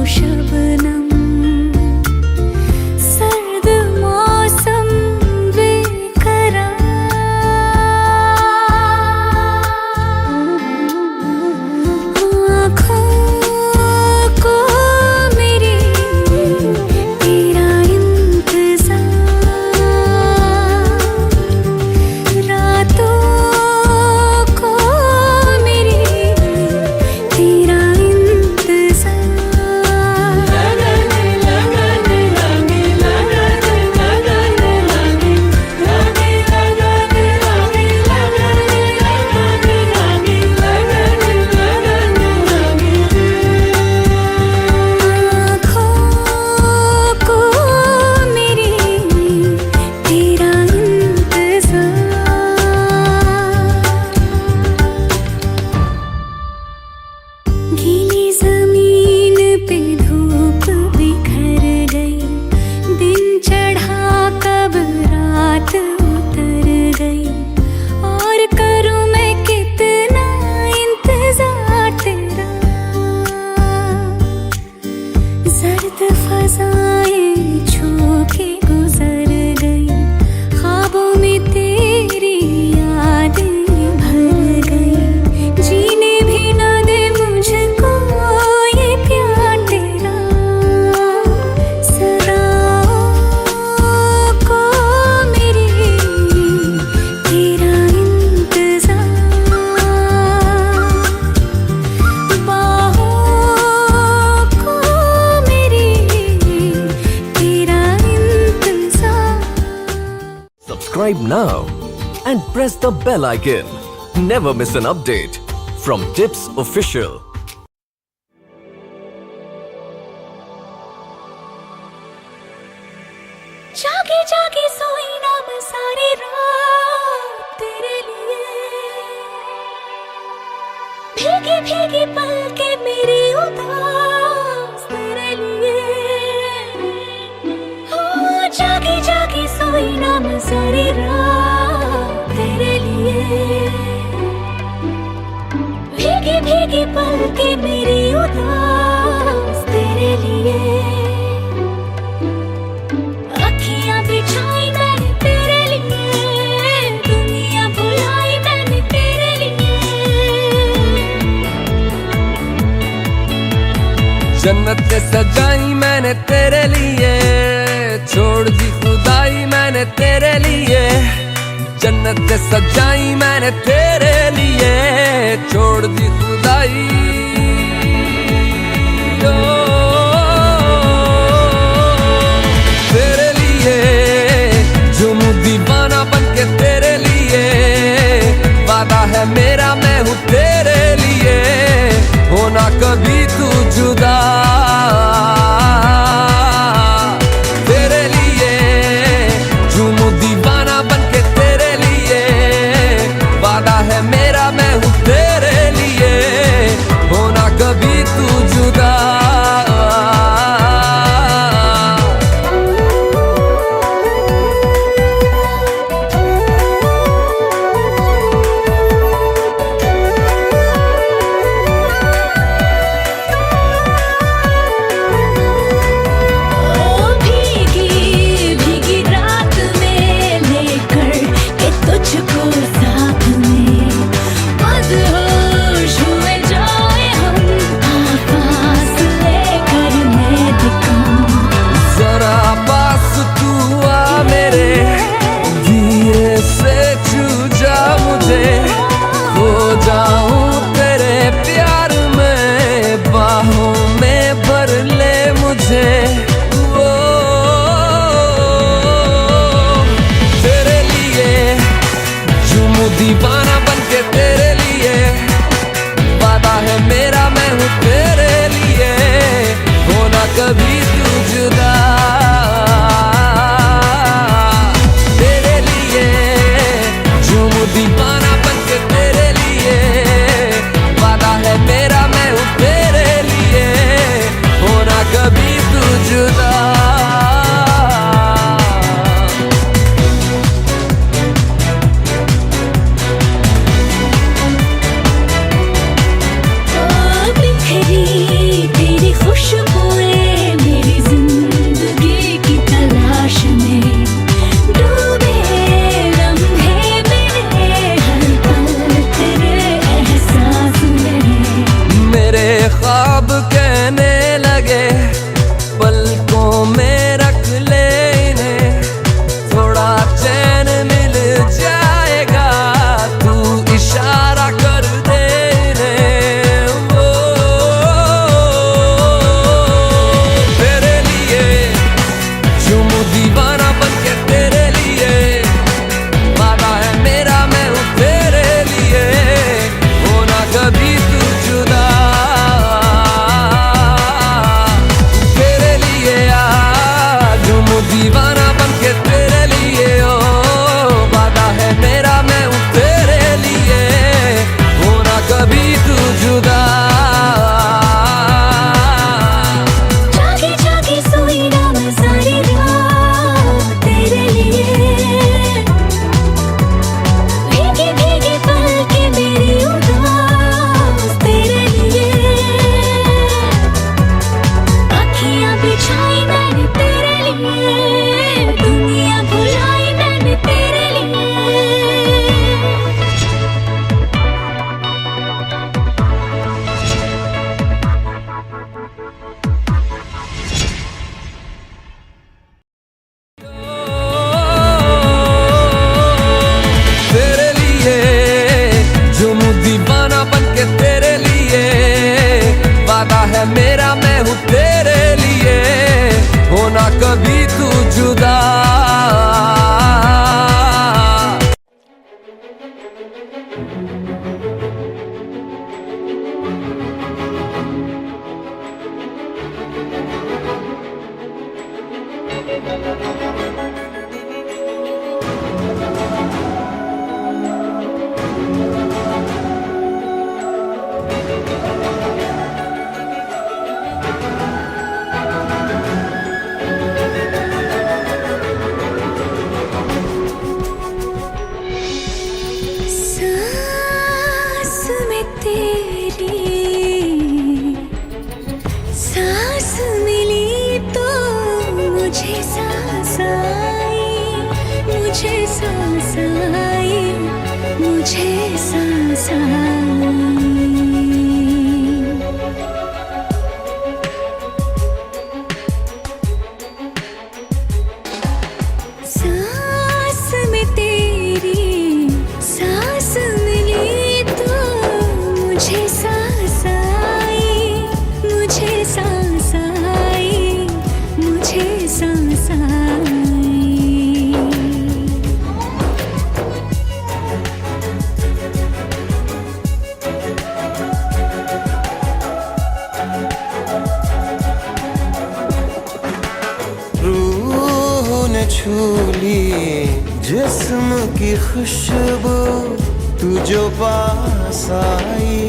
शबनम, सर्द मौसम बेकरार, आँखों को मेरी तेरा इंतजार, रातों को मेरी तेरा गीली जमीन पे धूप बिखर गई, दिन चढ़ा कब रात उतर गई, और करूं मैं कितना इंतजार तेरा। जर्द फजाएं छू के गुजर गई, ख्वाबों में तेरी यादें भर गई, जीने भी ना दे मुझको ये प्यार तेरा। सदाओं को मेरी तेरा इंतजार, बाहों को मेरी तेरा इंतजार। Subscribe now and press the bell icon. Never miss an update from Tips Official. जागे जागे सोई ना मैं सारी रात तेरे लिए, भीगी भीगी पलके मेरी उदास तेरे लिए। हो जागे जागे सोई ना मैं सारी रात तेरे लिए, भीगी भीगी पलके मेरी उदास तेरे लिए। अखियां बिछाई मैंने तेरे लिए, दुनिया भुलाई मैंने तेरे लिए। जन्नतें सजाई मैंने तेरे लिए, छोड़ दी खुदाई मैंने तेरे लिए। जन्नतें सजाई मैंने तेरे लिए, छोड़ दी खुदाई। ओ, तेरे लिए झूमूं दीवाना बनके तेरे लिए, वादा है मेरा मैं हूँ तेरे लिए, होना कभी तू जुदा। तेरे लिए झूमूं दीवाना बनके तेरे लिए, वादा है मेरा मैं हूँ तेरे लिए, होना कभी तू जुदा। दीवाना बनके तेरे लिए, वादा है मेरा मैं हूँ तेरे लिए, होना कभी तू जुदा। तेरे लिए झूमूं दीवाना बनके तेरे लिए, वादा है मेरा मैं हूँ तेरे लिए, होना कभी तू मैं हूँ तेरे लिए, होना कभी तू जुदा। सांस में तेरी सांस मिली तो मुझे सांस आई, मुझे सांस आई, मुझे सांस आई। सांस में तेरी सांस मिली तो मुझे सांस आई, मुझे सांस आई, मुझे सांस आई। रूह ने छू ली जिस्म की खुशबू, तू जो पास आई,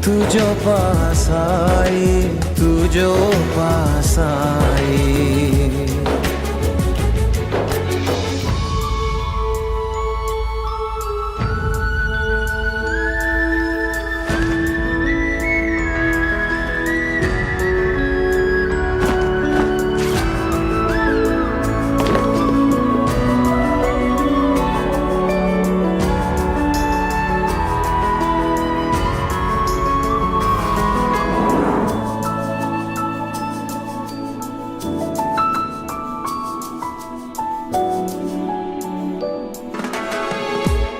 तू जो पास आई, तू जो पास आई।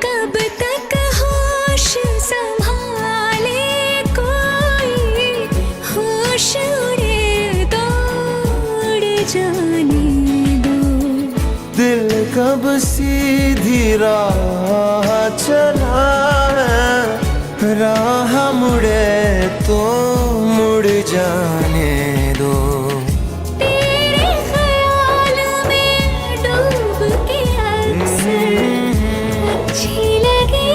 कब तक होश संभाले कोई, होश उड़े दौड़ जाने दो। दिल कब सीधी राह चला है, राह मुड़े तो मुड़ जाने दो। तेरे ख्याल में डूब के अक्सर अच्छी लगी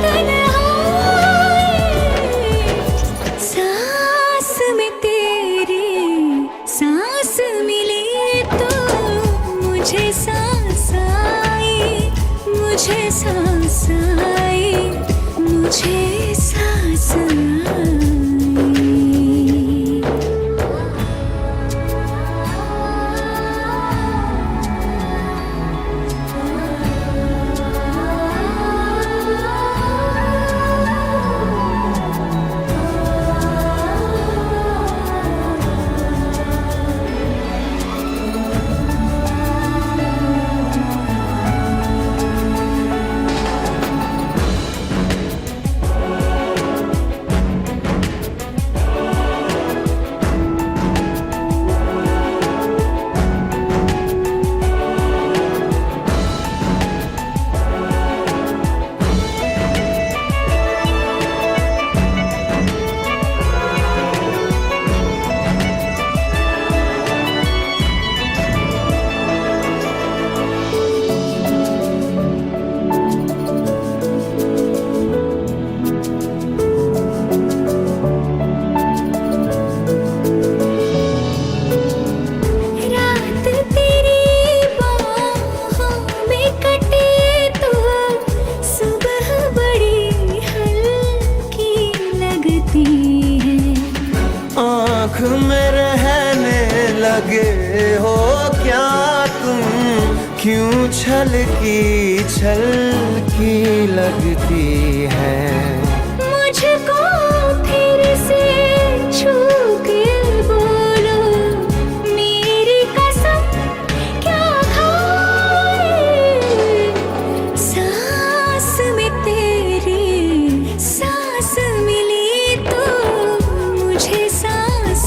तन्हाई। सांस में तेरी सांस मिली तो मुझे सांस आई, मुझे सांस आई, मुझे सांस आई। क्यों छलकी लगती है। मुझको फिर से छू के बोलो मेरी कसम क्या खाए। सांस में तेरी सांस मिली तो मुझे सांस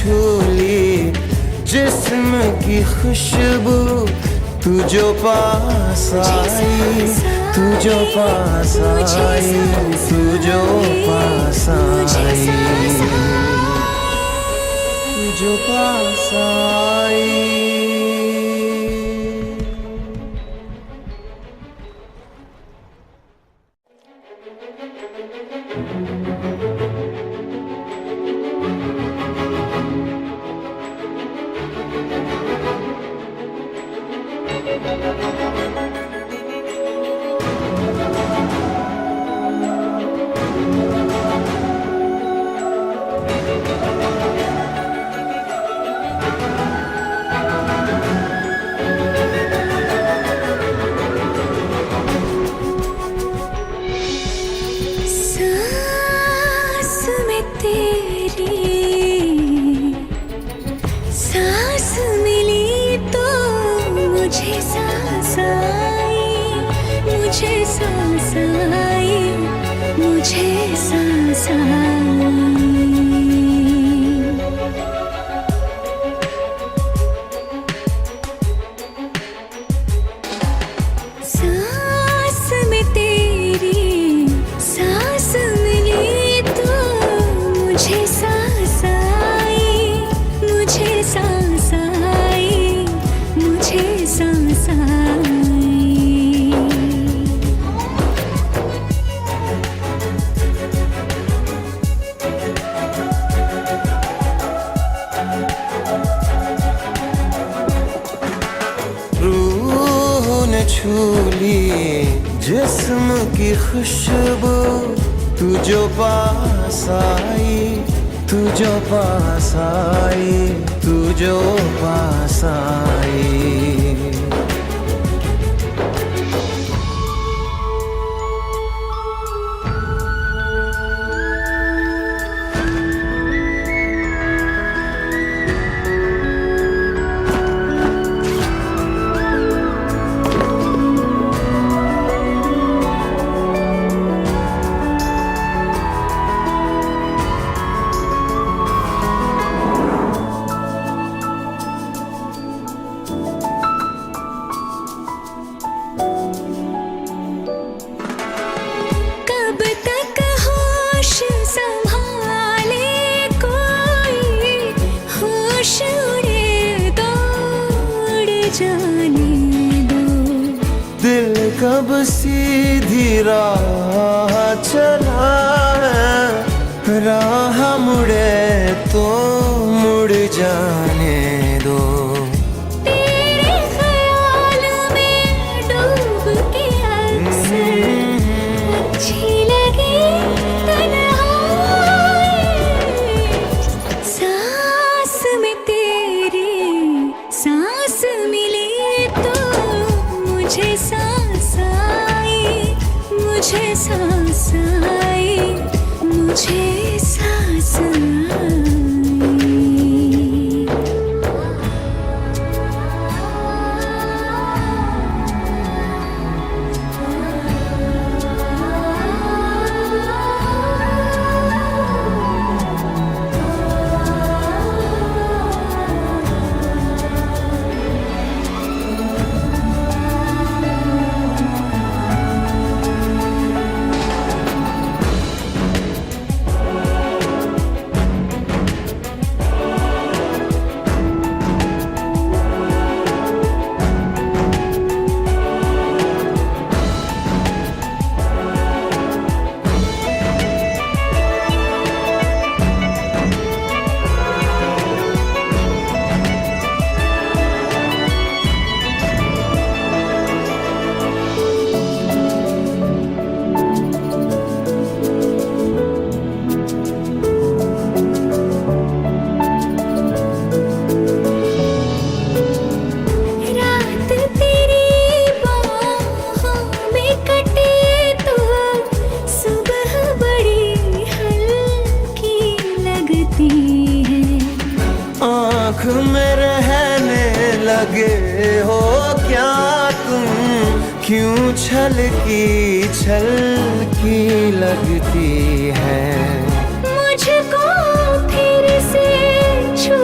छू ली जिस्म की खुशबू, तू जो पास आई, तू जो पास आई, तू जो पास आई, तू जो पास आई। सांस में तेरी सांस मिली तो मुझे सांस आई, मुझे सांस आई, मुझे सांस आई। सांस में तेरी सांस मिली तो मुझे सांस आई, मुझे सांस आई, मुझे सांस आई। रूह ने छू ली जिस्म की खुशबू, तू जो पास आई, तू जो पास आई, तू जो पास आई। कब तक होश संभाले कोई, होश उड़े तो उड़ जाने दो। दिल कब सीधी राह चला है, राह मुड़े तो मुड़ जाने दो। तेरे ख्याल में डूब के अक्सर अच्छी लगी तन्हाई। सांस में तेरी सांस मिली तो मुझे सांस आई, मुझे सांस आई, मुझे सांस आई। आँख में रहने लगे हो क्या तुम, क्यों छल की लगती है। मुझको फिर से छू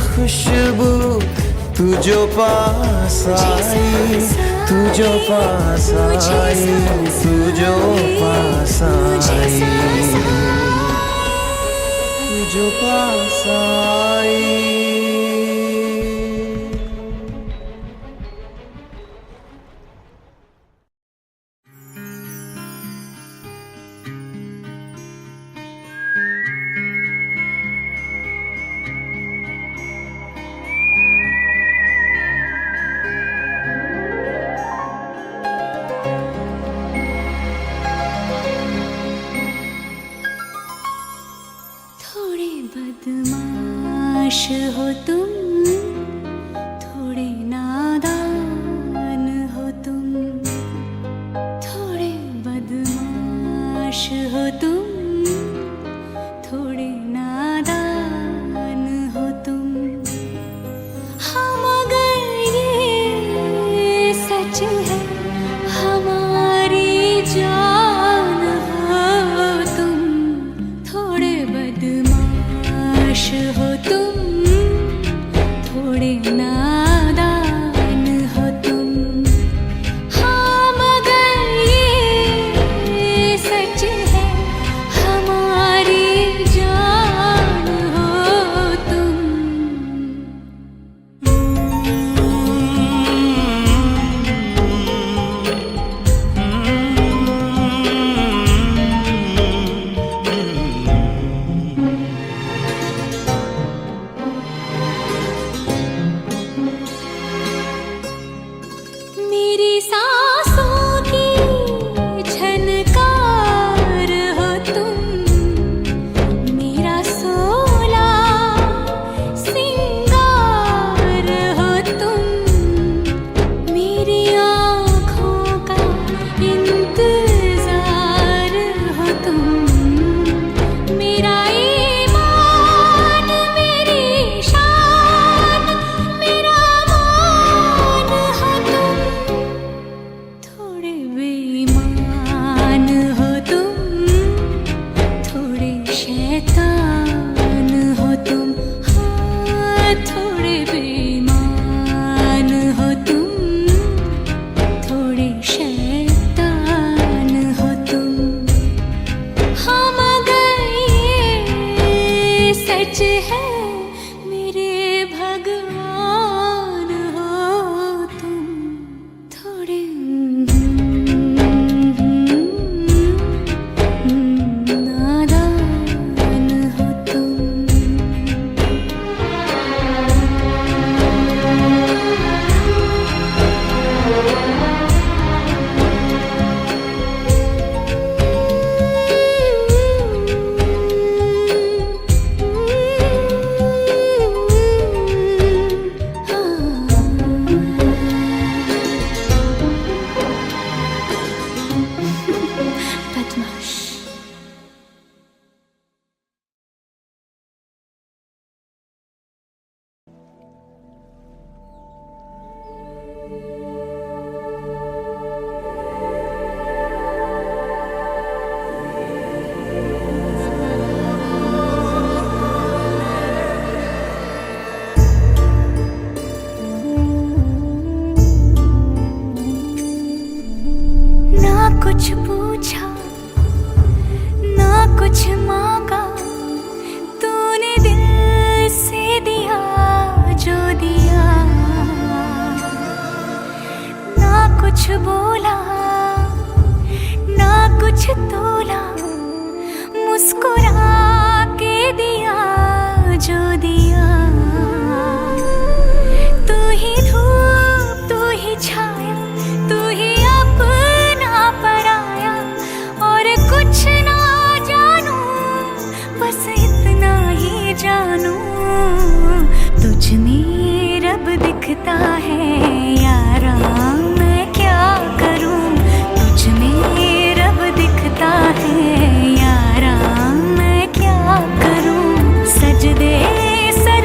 खुशबू तू जो पास आई, तू जो पास आई, तू जो पास आई, तू जो पास आई। थोड़े बदमाश हो तुम, थोड़े नादान हो तुम, थोड़े बदमाश हो तुम, थोड़े नादान हो तुम। हाँ मगर ये सच है हमारी जान हो तुम, थोड़े बदमाश हो तुम, थोड़े नादान हो तुम। हाँ मगर ये सच है हमारी जान हो तुम। मेरी सांसों की झनकार हो तुम, मेरा सोला सिंगार हो तुम, मेरी आँखों का इंतजार हो तुम, मेरा ईमान मेरी शान मेरा मान हो तुम। थोड़े बेईमान हो तुम, थोड़े शैतान हो तुम। हाँ थोड़े बेईमान हो तुम, थोड़े शैतान हो तुम। हाँ मगर ये सच है मेरे भगवान हो तुम, थोड़े नादान हो तुम। बदमाश। ना कुछ पूछा ना कुछ मांगा, तूने दिल से दिया जो दिया। ना कुछ बोला ना कुछ तोला, मुस्कुरा के दिया जो दिया। तू ही धूप तू ही छाया, तू ही अपना पराया, और कुछ ना जानू बस इतना ही जानू। तुझ में रब दिखता है यारा, मैं क्या करूं। तुझ में रब दिखता है यारा, मैं क्या करूं। सजदे सर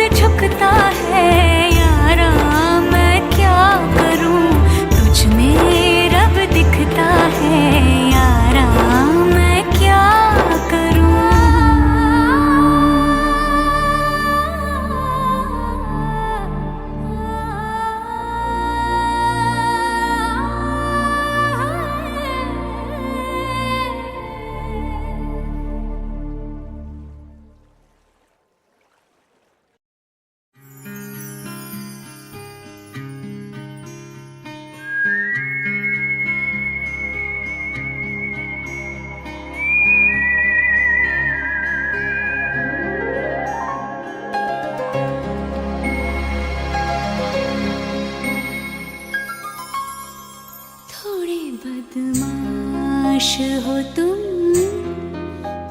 बदमाश हो तुम,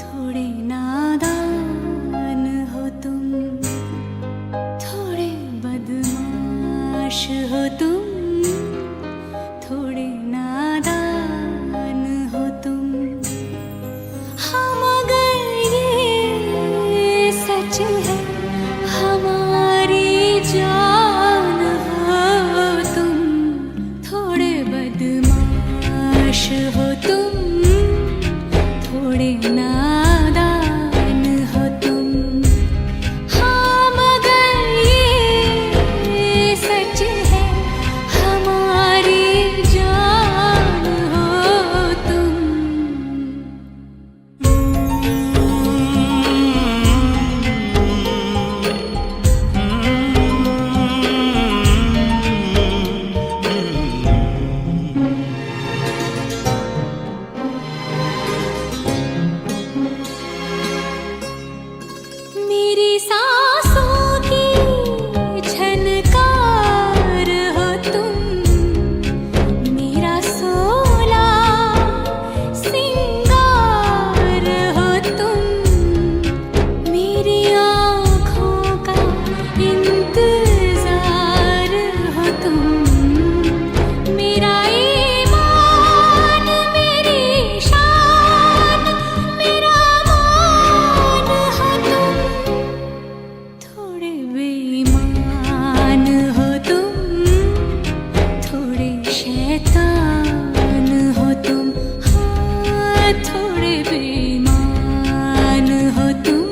थोड़े नादान हो तुम, थोड़े बदमाश हो तुम, थोड़े नादान हो तुम। हाँ मगर ये सच है हमारी जान हो तुम, थोड़े बदमाश हो तुम, थोड़े नादान हो तुम। हाँ मगर ये सच है हमारी जान हो तुम। मेरी सांसों की झनकार हो तुम, मेरा सोला सिंगार हो तुम, मेरी आँखों का इंतजार हो तुम, मेरा ईमान मेरी शान मेरा मान हो तुम, थोड़े बेईमान हो तुम, थोड़े शैतान हो तुम। हाँ थोड़े बेईमान हो तुम,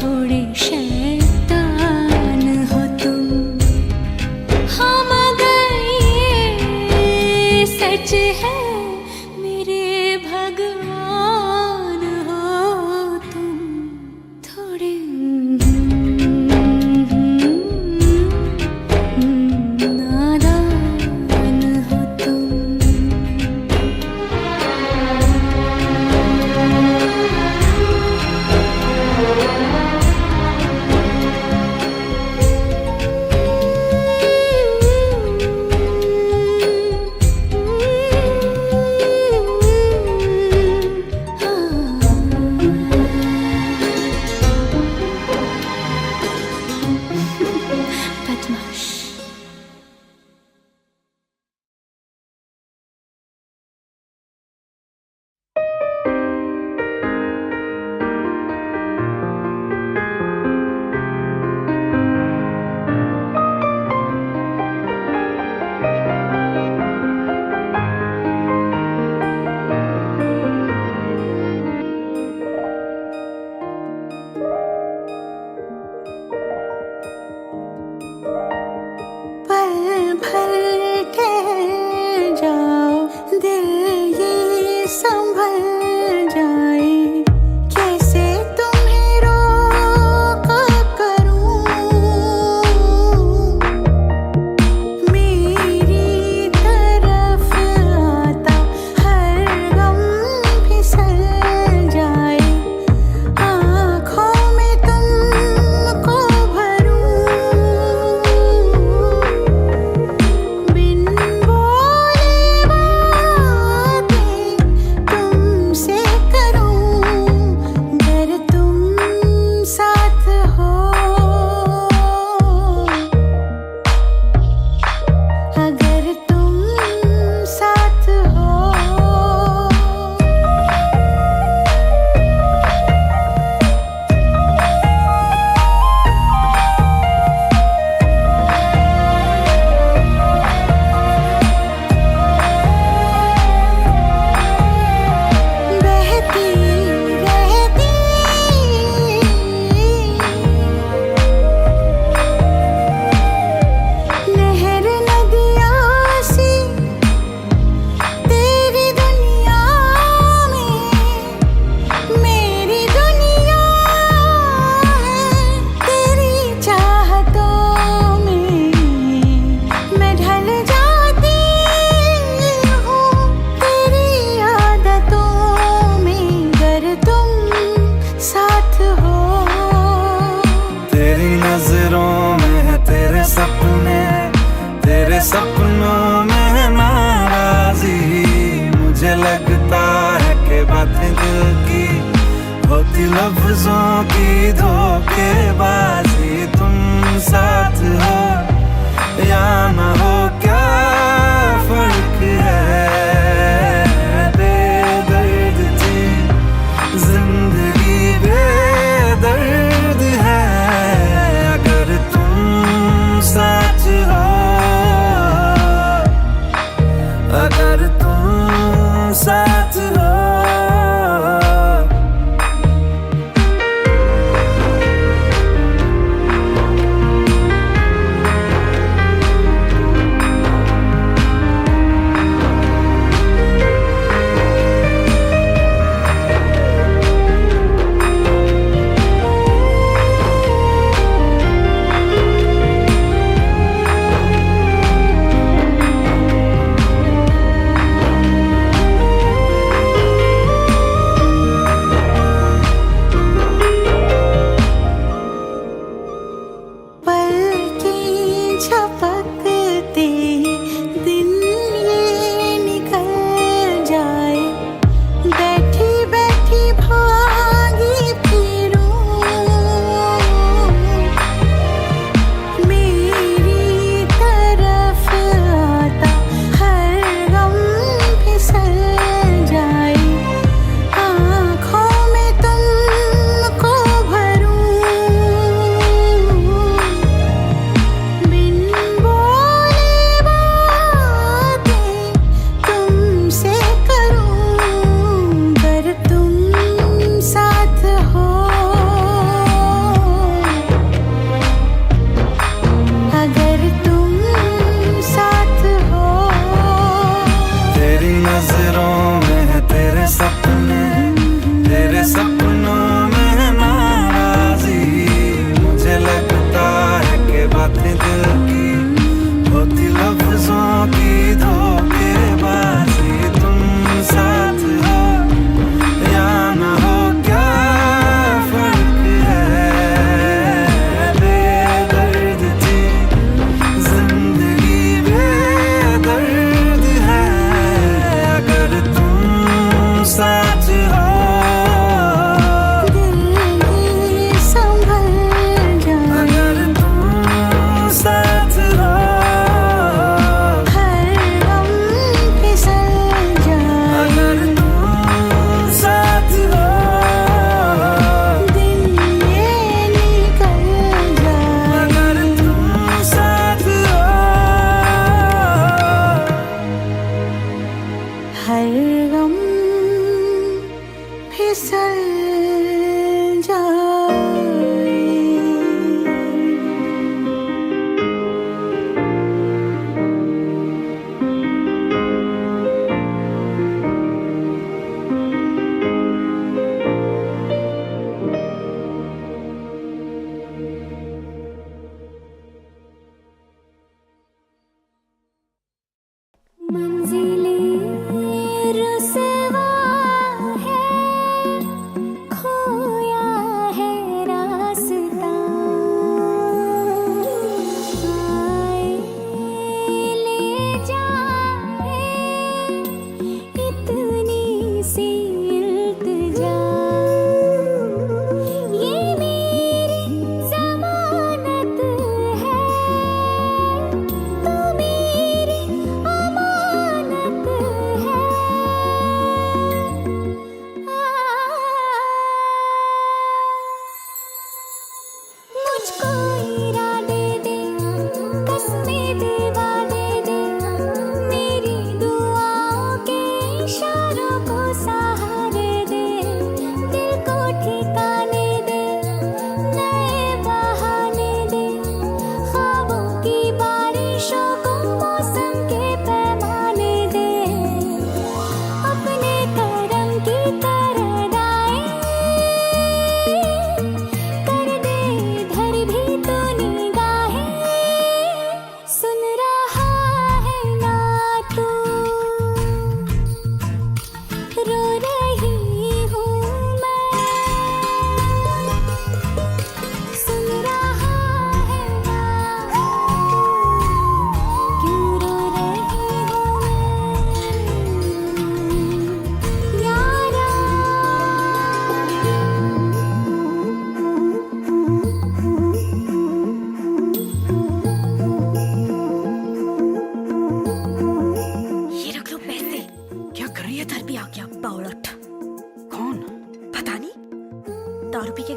थोड़े शैतान हो तुम। हाँ मगर ये सच है मेरे भगवान हो तुम, थोड़े नादान हो तुम। लफ्जों की धोखेबाजी, तुम साथ हो या ना हो क्या फर्क है। बेदर्द थी जिंदगी, बेदर्द है अगर तुम साथ हो, अगर तुम साथ हो।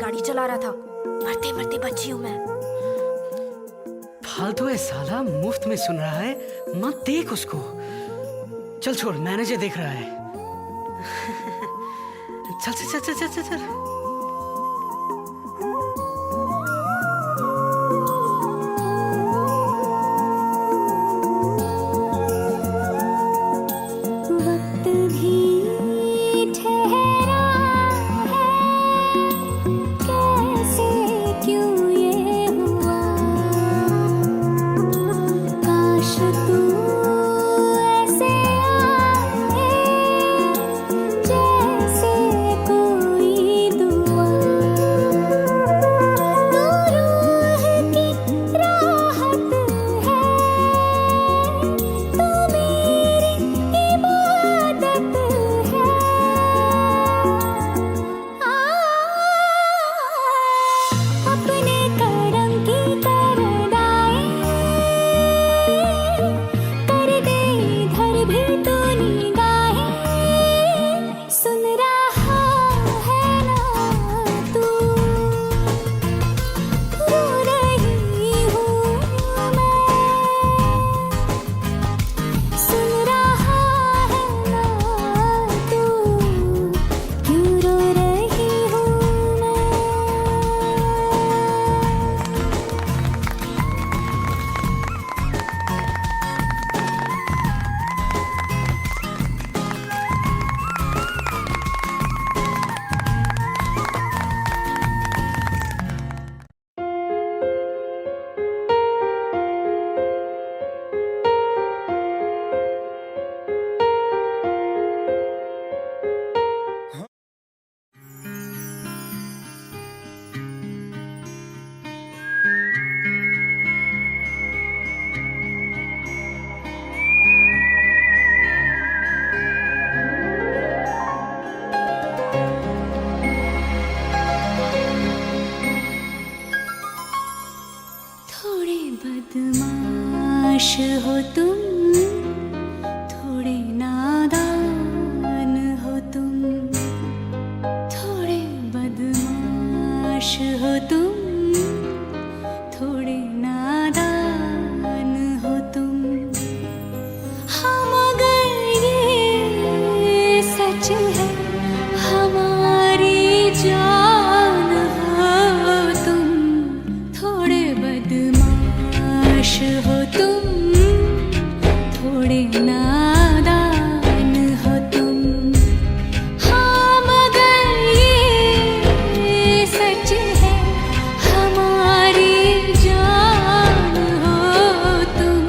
गाड़ी चला रहा था। मरते मरते बची हूँ मैं। फालतू है साला, मुफ्त में सुन रहा है, मत देख उसको। चल छोड़, मैनेजर देख रहा है। चल चल चल चल चल चल। वक्त भी ठहरा है, कैसे क्यों ये हुआ। काश तू ऐसे आए जैसे कोई दुआ। तू रूह की राहत है, तू मेरी इबादत है। अपने करम की करदाई कर दे, इधर भी तू निगाहें। सुन रहा है ना तू, रो रही हूँ मैं। सुन रहा है ना तू, क्यों रो रही हूँ मैं। थोड़े बदमाश हो तुम, थोड़े नादान हो तुम। थोड़े बदमाश हो तुम, थोड़े नादान हो तुम। हाँ मगर ये सच है, हमारी जान हो तुम। थोड़े बदमाश हो तुम, थोड़े नादान हो तुम। हाँ मगर ये सच है, हमारी जान हो तुम।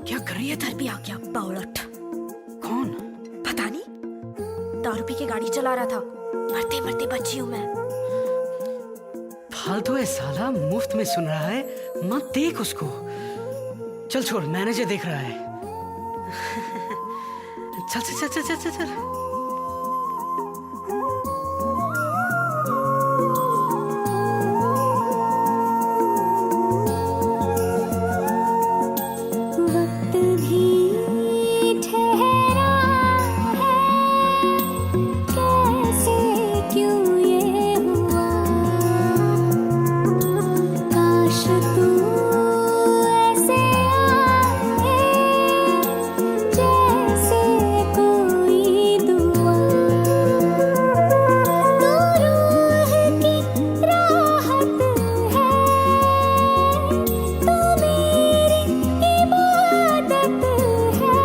क्या कर रही है इधर भी आ गया बावलट। कौन? पता नहीं, दारू पी के गाड़ी चला रहा था। मरते मरते बची हूँ मैं। फालतू है साला, मुफ्त में सुन रहा है, मत देख उसको। चल छोड़, मैनेजर देख रहा है। चल चल चल चल चल चल। वक्त भी ठहरा है, कैसे क्यों ये हुआ। काश तू ऐसे आए जैसे कोई दुआ। तू रूह की राहत है, तू मेरी इबादत है।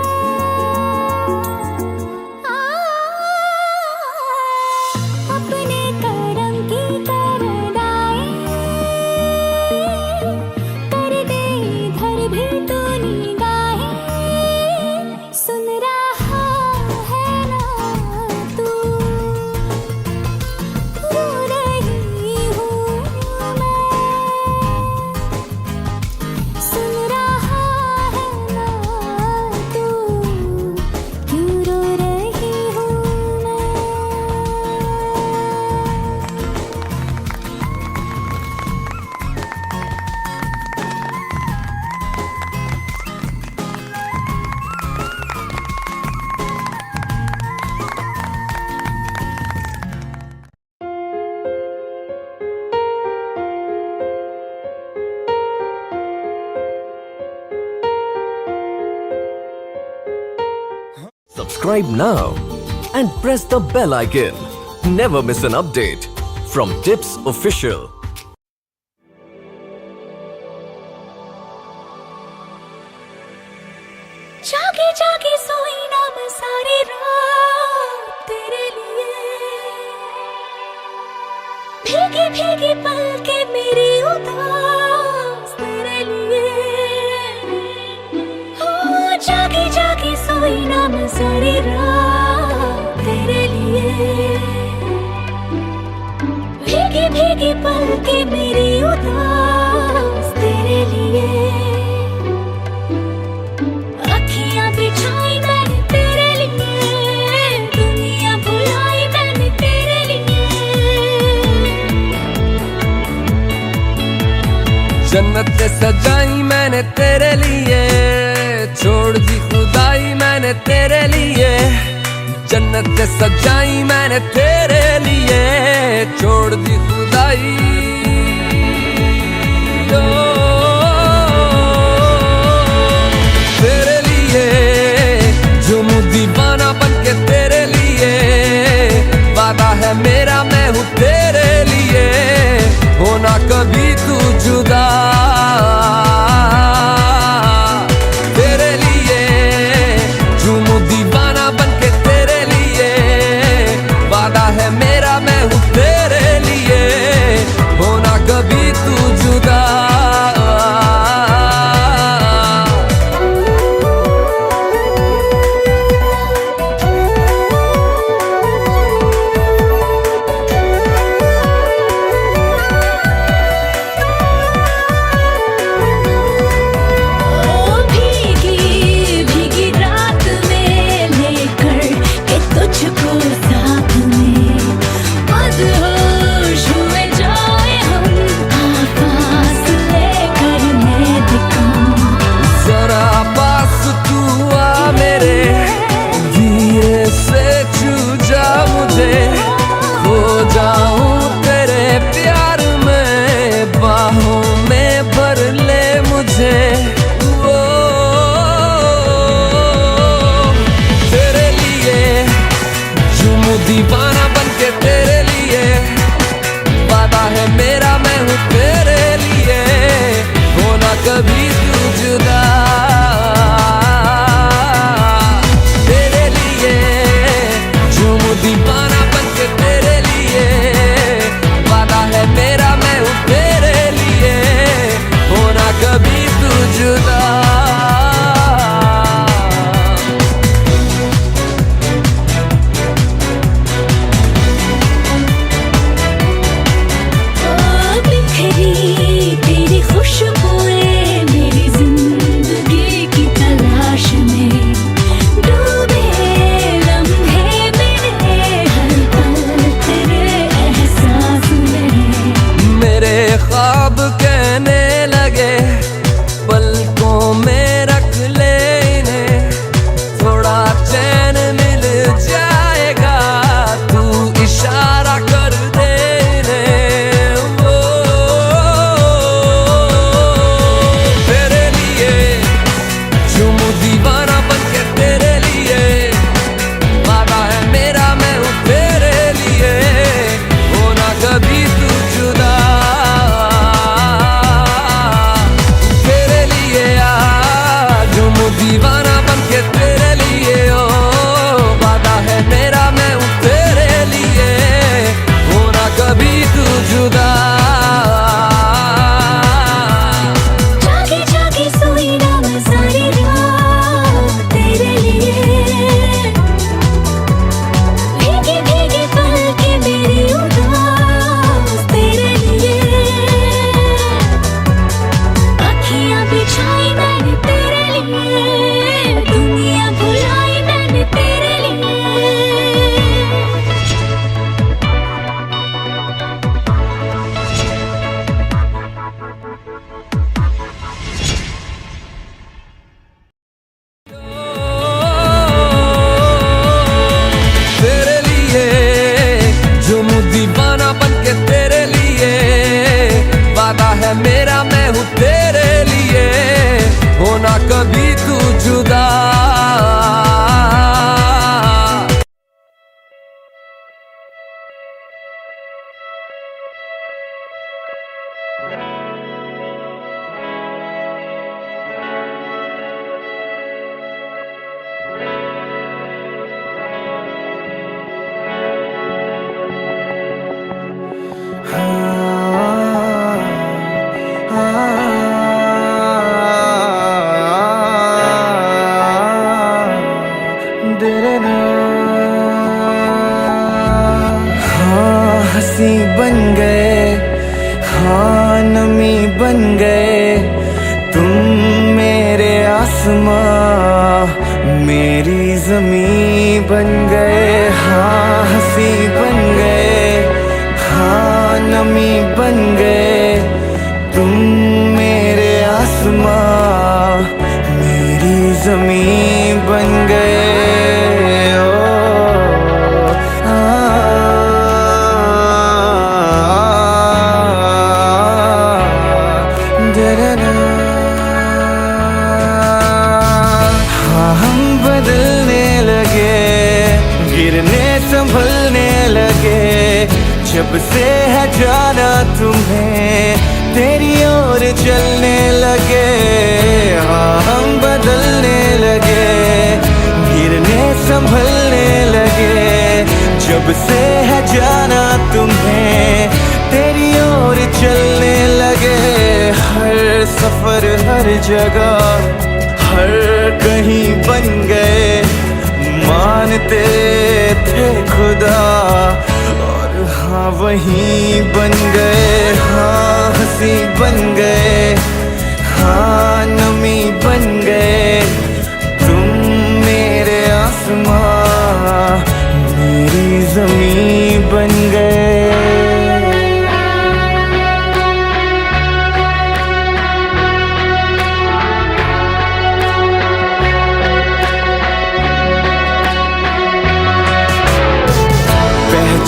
अपने करम की करदाई कर दे इधर भी तू निगाहें। सुन रहा है ना तू, रो रही हूँ मैं। सुन रहा है ना तू, क्यों रो रही हूँ मैं। Subscribe now and press the bell icon. Never miss an update from Tips Official. जागे जागे सोई ना मैं सारी रात तेरे लिए। भीगी भीगी पलके मेरी उदास तेरे लिए। हो जागे जागे सोई ना मैं सारी रात तेरे लिए। भीगी भीगी पलके मेरी उदास तेरे लिए। अखियां बिछाई मैंने तेरे लिए, दुनिया भुलाई मैंने तेरे लिए। जन्नत सजाई मैंने तेरे लिए, छोड़ दी खुदाई मैंने तेरे लिए। जन्नत सजाई मैंने तेरे लिए, छोड़ दी खुदाई। ओ, तेरे लिए झूमूं दीवाना बनके तेरे लिए। वादा है मेरा मैं हूँ तेरे लिए, होना कभी तू जुदा। तेरे लिए झूमूं दीवाना बनके तेरे लिए। वादा है मेरा मैं हूँ तेरे लिए, दीवाना बन के तेरे लिए ओ वादा है मेरा मैं हूँ तेरे लिए होना कभी तू जुदा जागी जागी सोई ना मैं सारी रात तेरे लिए भीगे भीगे पल के मेरी उदास तेरे लिए अखियां बिछाई मैंने तेरे लिए दुनिया भुलाई मैंने तेरे लिए तेरे लिए जो मुँह दीवाना बन के तेरे लिए वादा है मेरा मैं हूँ तेरे लिए होना कभी तू जुदा हाँ हंसी बन गए, हाँ नमी बन गए, तुम मेरे आसमां मेरी जमी बन गए। हाँ हंसी बन गए, हाँ नमी बन गए, तुम मेरे आसमां मेरी जमी बन गए। हाँ हम बदलने लगे, गिरने संभलने लगे, जब से है जाना तुम्हें तेरी ओर चलने लगे। हाँ हम बदलने लगे, गिरने संभलने लगे, जब से है जाना तुम्हें तेरी ओर चलने लगे। हर सफर हर जगह हर कहीं बन गए, मानते थे खुदा और हाँ वहीं बन गए। हाँ हंसी बन गए, हाँ नमी बन गए, तुम मेरे आसमां मेरी जमी बन गए।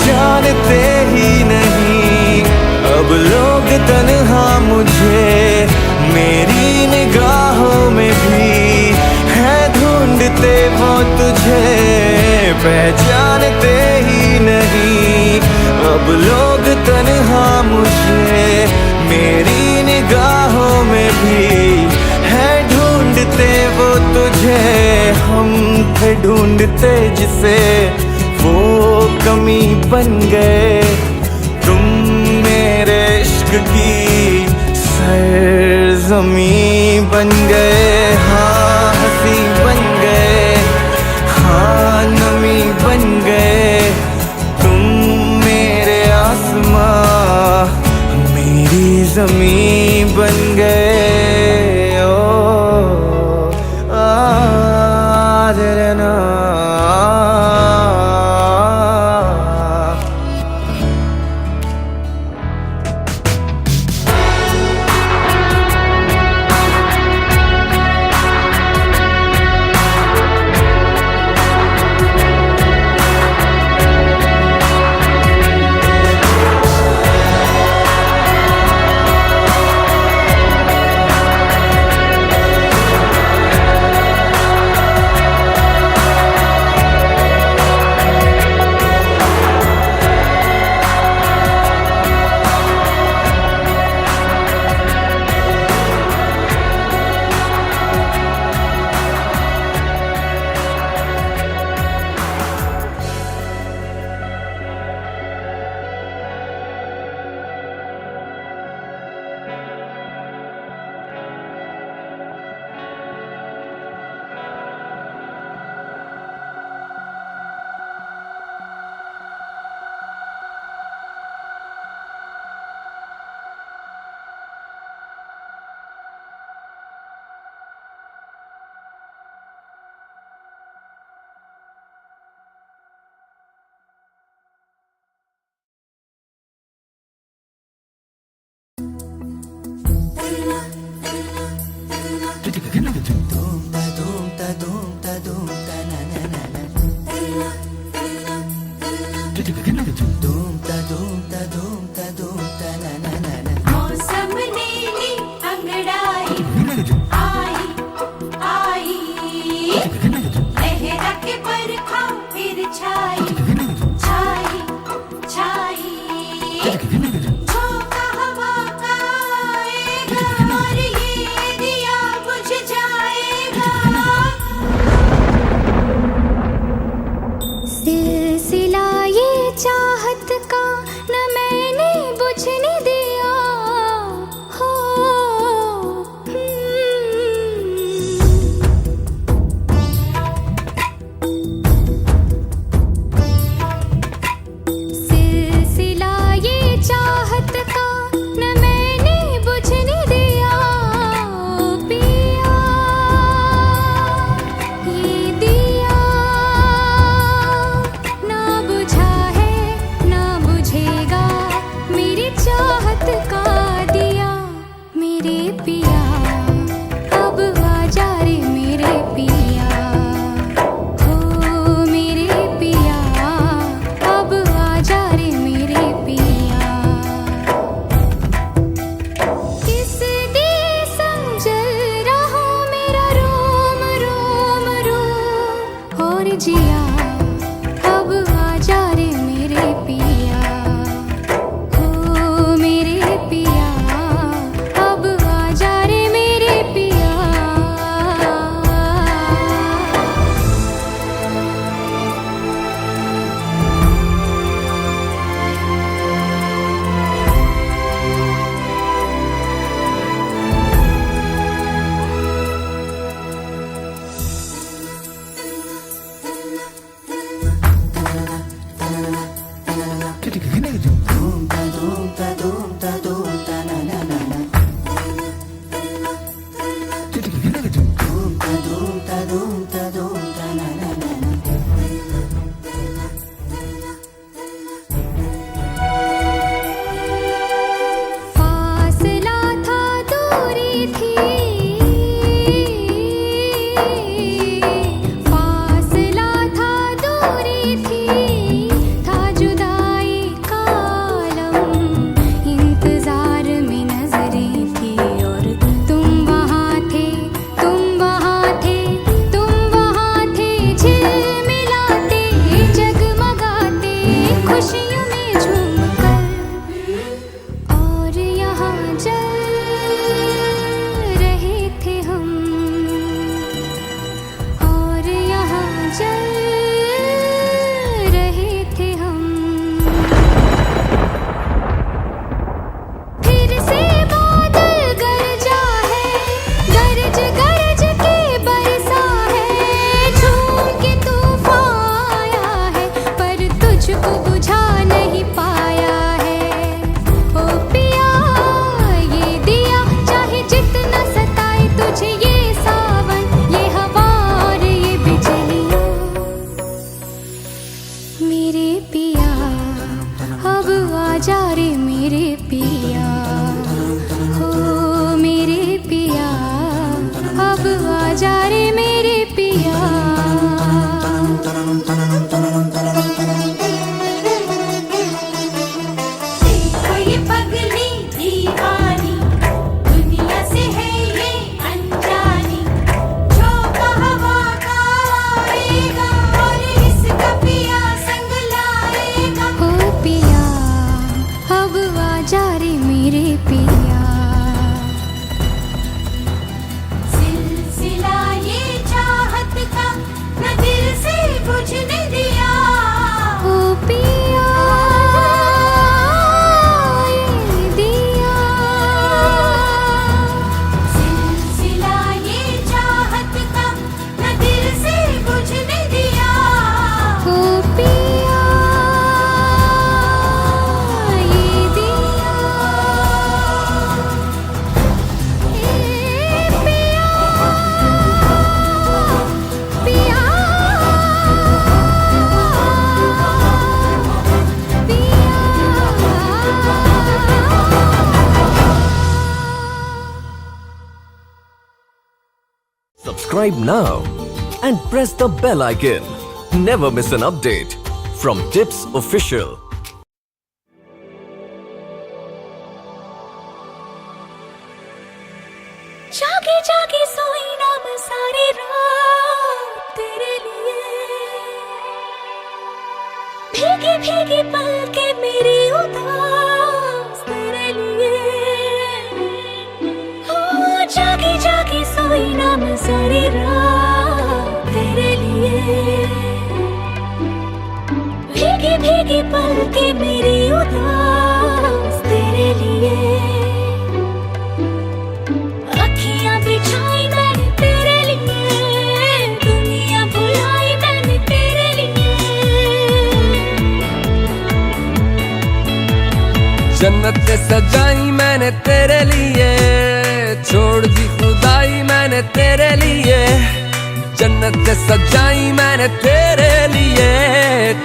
जानते ही नहीं अब लोग तन्हा मुझे, मेरी निगाहों में भी है ढूंढते वो तुझे। पहचानते ही नहीं अब लोग तन्हा मुझे, मेरी निगाहों में भी है ढूंढते वो तुझे। हम थे ढूंढते जिसे वो कमी बन गए, तुम मेरे इश्क की सरज़मी बन गए। हाँ हंसी बन गए, हाँ नमी बन गए, तुम मेरे आसमां मेरी जमी बन गए। ओ आदरना फासला था दूरी थी, फासला था दूरी थी, था जुदाई का आलम, इंतजार में नजरें थी और तुम वहाँ थे, तुम वहाँ थे, तुम वहाँ थे, झिलमिलाते जगमगाते खुशियों में झूमकर, और यहाँ जल रहे थे हम, और यहाँ जल रहे थे हम। फिर से बादल गरजा है, गरज गरज के बरसा है, झूम के तूफान आया है, पर तुझको बुझा नहीं पाया है। ओ पिया ये दिया, चाहे जितना सताए तुझे ये सावन, ये हवा और ये बिजलियाँ, मेरे पिया अब आजा रे मेरे पिया, हो मेरे पिया अब आजा रे मेरे पिया। देखो ये पगली दीवानी, दुनिया से है ये अनजानी, झोंका हवा का आएगा और इसका पिया संग लाएगा। हो पिया अब आजा रे मेरे पिया। सिलसिला ये चाहत का न दिल से बुझने दिया, ओ पिया ये दिया। सिलसिला ये चाहत का न दिल से बुझने दिया, ओ पिया ये दिया। पिया Subscribe now and press the bell icon. Never miss an update from Tips Official. जागे जागे सोई ना मैं सारी रात तेरे लिए, भीगी भीगी पलके मेरी उदास तेरे लिए। ओ जागे जागे सोई ना मैं सारी रात तेरे लिए, भीगी भीगी पलके मेरी उदास तेरे लिए। अखियां बिछाई मैंने तेरे लिए, दुनिया भुलाई मैंने तेरे लिए। जन्नत सजाई मैंने तेरे लिए, छोड़ दी खुदाई मैंने तेरे लिए। जन्नत सजाई मैंने तेरे लिए,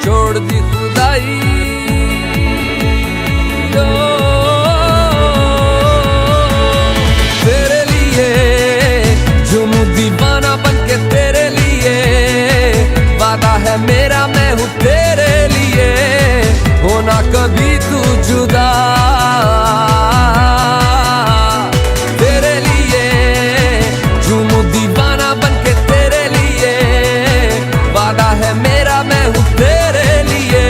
छोड़ दी खुदाई। तेरे लिए झूमूं दीवाना बनके तेरे लिए, वादा है मेरा मैं हूँ तेरे लिए, होना कभी तू जुदा। तेरे लिए झूमूं दीवाना बनके तेरे लिए, वादा है मेरा मैं हूँ तेरे लिए,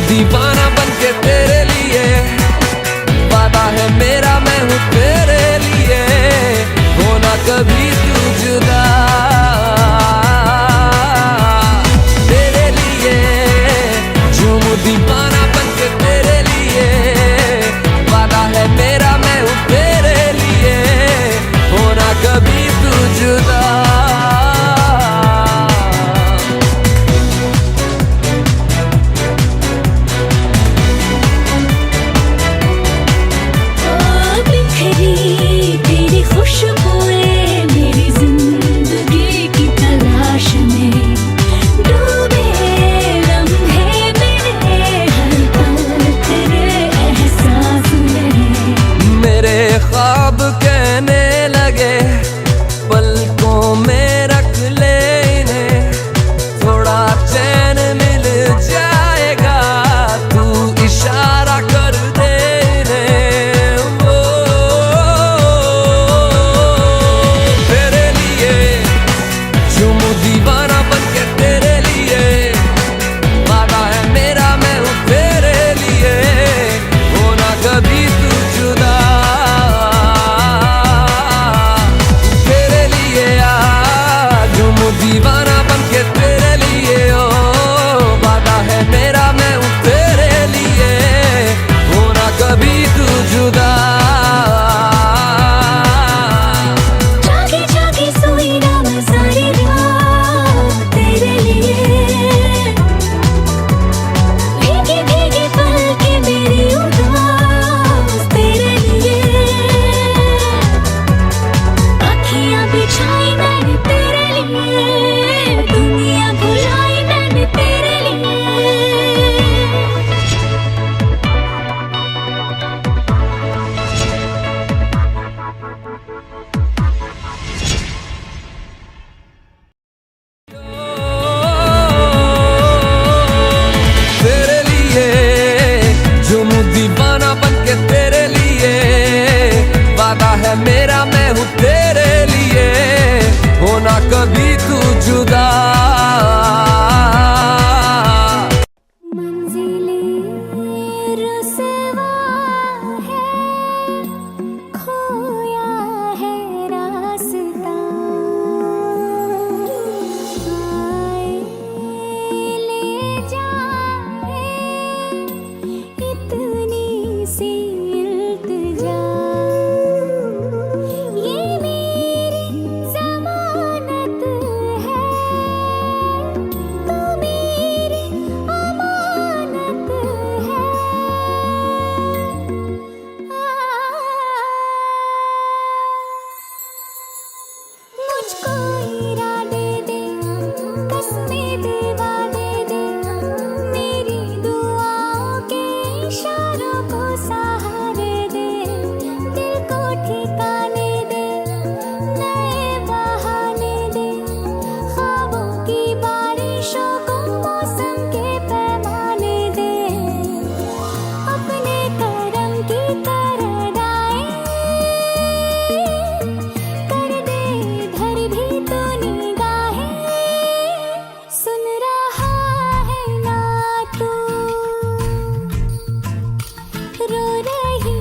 दीवाना बन के तेरे लिए, वादा है मेरा मैं हूँ तेरे लिए, होना कभी तू जुदा। तेरे लिए झूमूं दीवाना बन के तेरे लिए, वादा है मेरा मैं हूँ तेरे लिए, होना कभी तू जुदा। तेरी खुशबुएं मेरी जिंदगी की तलाश में, डूबे लम्हे मेरे हर पल तेरे एहसास में। मेरे ख्वाब कहने लगे पलकों में रख ले इन्हें, थोड़ा चैन मिल जाएगा तू इशारा कर दे इन्हें। वो तेरे लिए झूमूं दीवाना बन के तेरे लिए, वादा है मेरा मैं हूँ तेरे लिए, होना कभी तू जुदा। तेरे लिए झूमूं दीवाना बन के तेरे लिए, ओ वादा है मेरा मैं हूँ तेरे लिए, होना कभी तू जुदा। जागे जागे सोई ना मैं सारी रात तेरे लिए, भीगे भीगे पल के मेरी उदास तेरे लिए, अखियां बिछाई मैंने तेरे लिए, दुनिया भुलाई मैंने तेरे लिए। तेरे लिए झूमूं दीवाना बन के तेरे लिए, वादा है मेरा मैं हूँ तेरे लिए, होना कभी तू जुदा। मंजिलें रुसवा है, खोया है रास्ता, आए ले जाए इतनी सी इल्तिजा, ये मेरी ज़मानत है, तू मेरी अमानत है। मुझको इरादे दे, कसमें दिवा दे, मेरी दुआओं के इशारों को सहारे दे, दिल को ठिकाने दे, नए बहाने दे, ख्वाबों की बारिशों को मौसम के पैमाने दे, अपने करम की करदाएं कर दे धर भी तो निगाहें, सुन रहा है ना तू, रो रही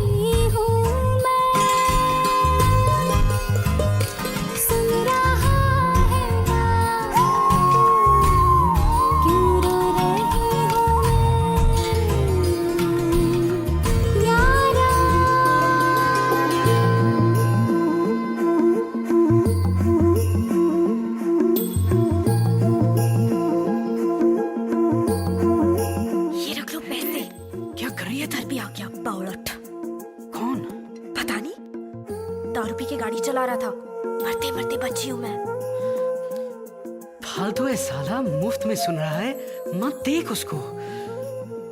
हूँ मैं, सुन रहा है ना, क्यों रो रही हूँ यारा। ये रख लो पैसे। क्या कर रही है? इधर भी आ गया बावलट। कौन? पता नहीं, दारू पी के गाड़ी चला रहा था, मरते मरते बची हूँ मैं। फालतू है साला, मुफ्त में सुन रहा है, मत देख उसको।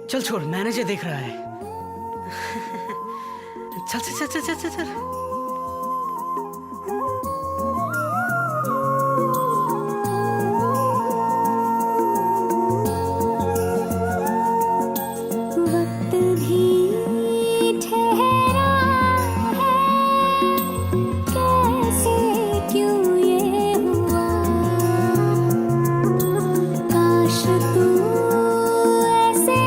चल छोड़, मैनेजर देख रहा है। चल चल चल चल चल चल। वक्त भी ठहरा है, कैसे क्यों ये हुआ, काश तू ऐसे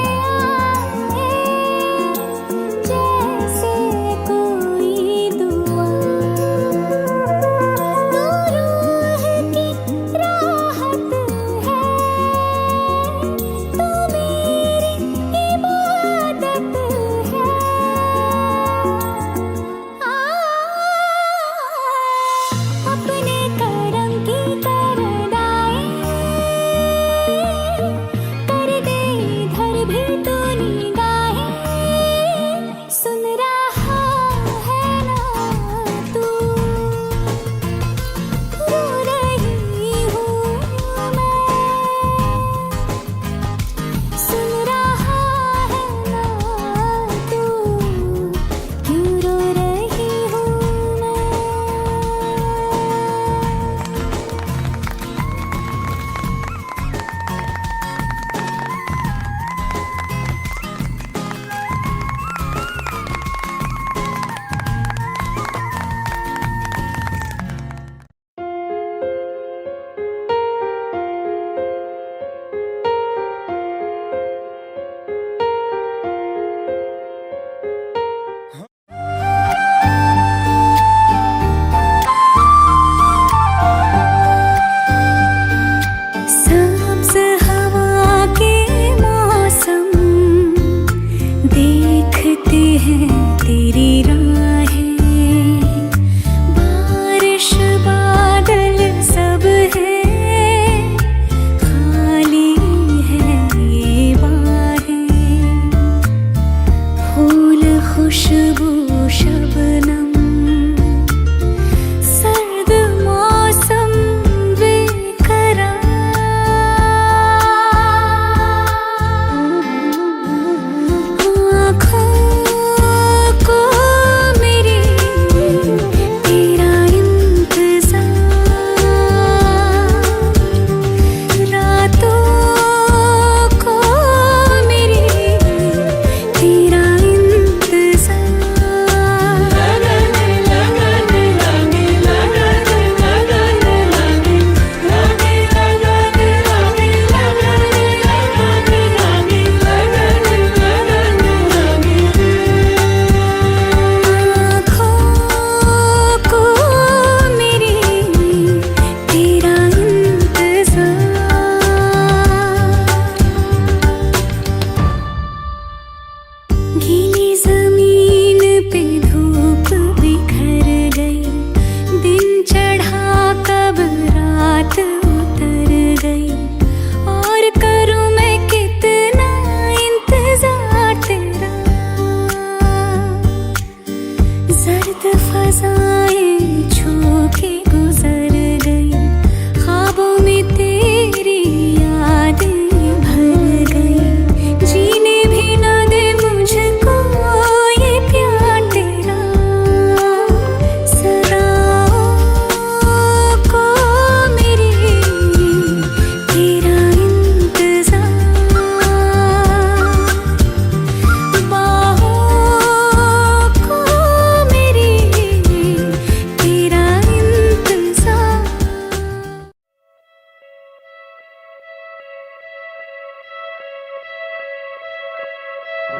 हाँ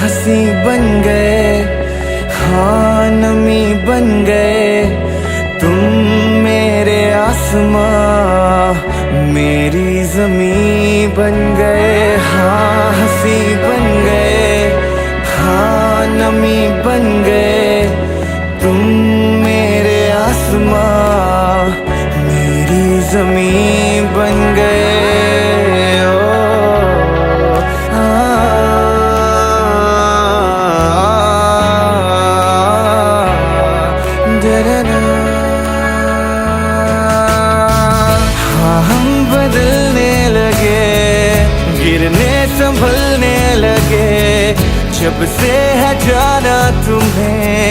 हंसी बन गए, हाँ नमी बन गए तुम मेरे आसमां, मेरी जमी बन गए। हाँ हंसी बन गए, हाँ नमी बन गए तुम मेरे आसमां, मेरी जमी बन गए। हाँ हम बदलने लगे, गिरने संभलने लगे, जब से है जाना तुम्हें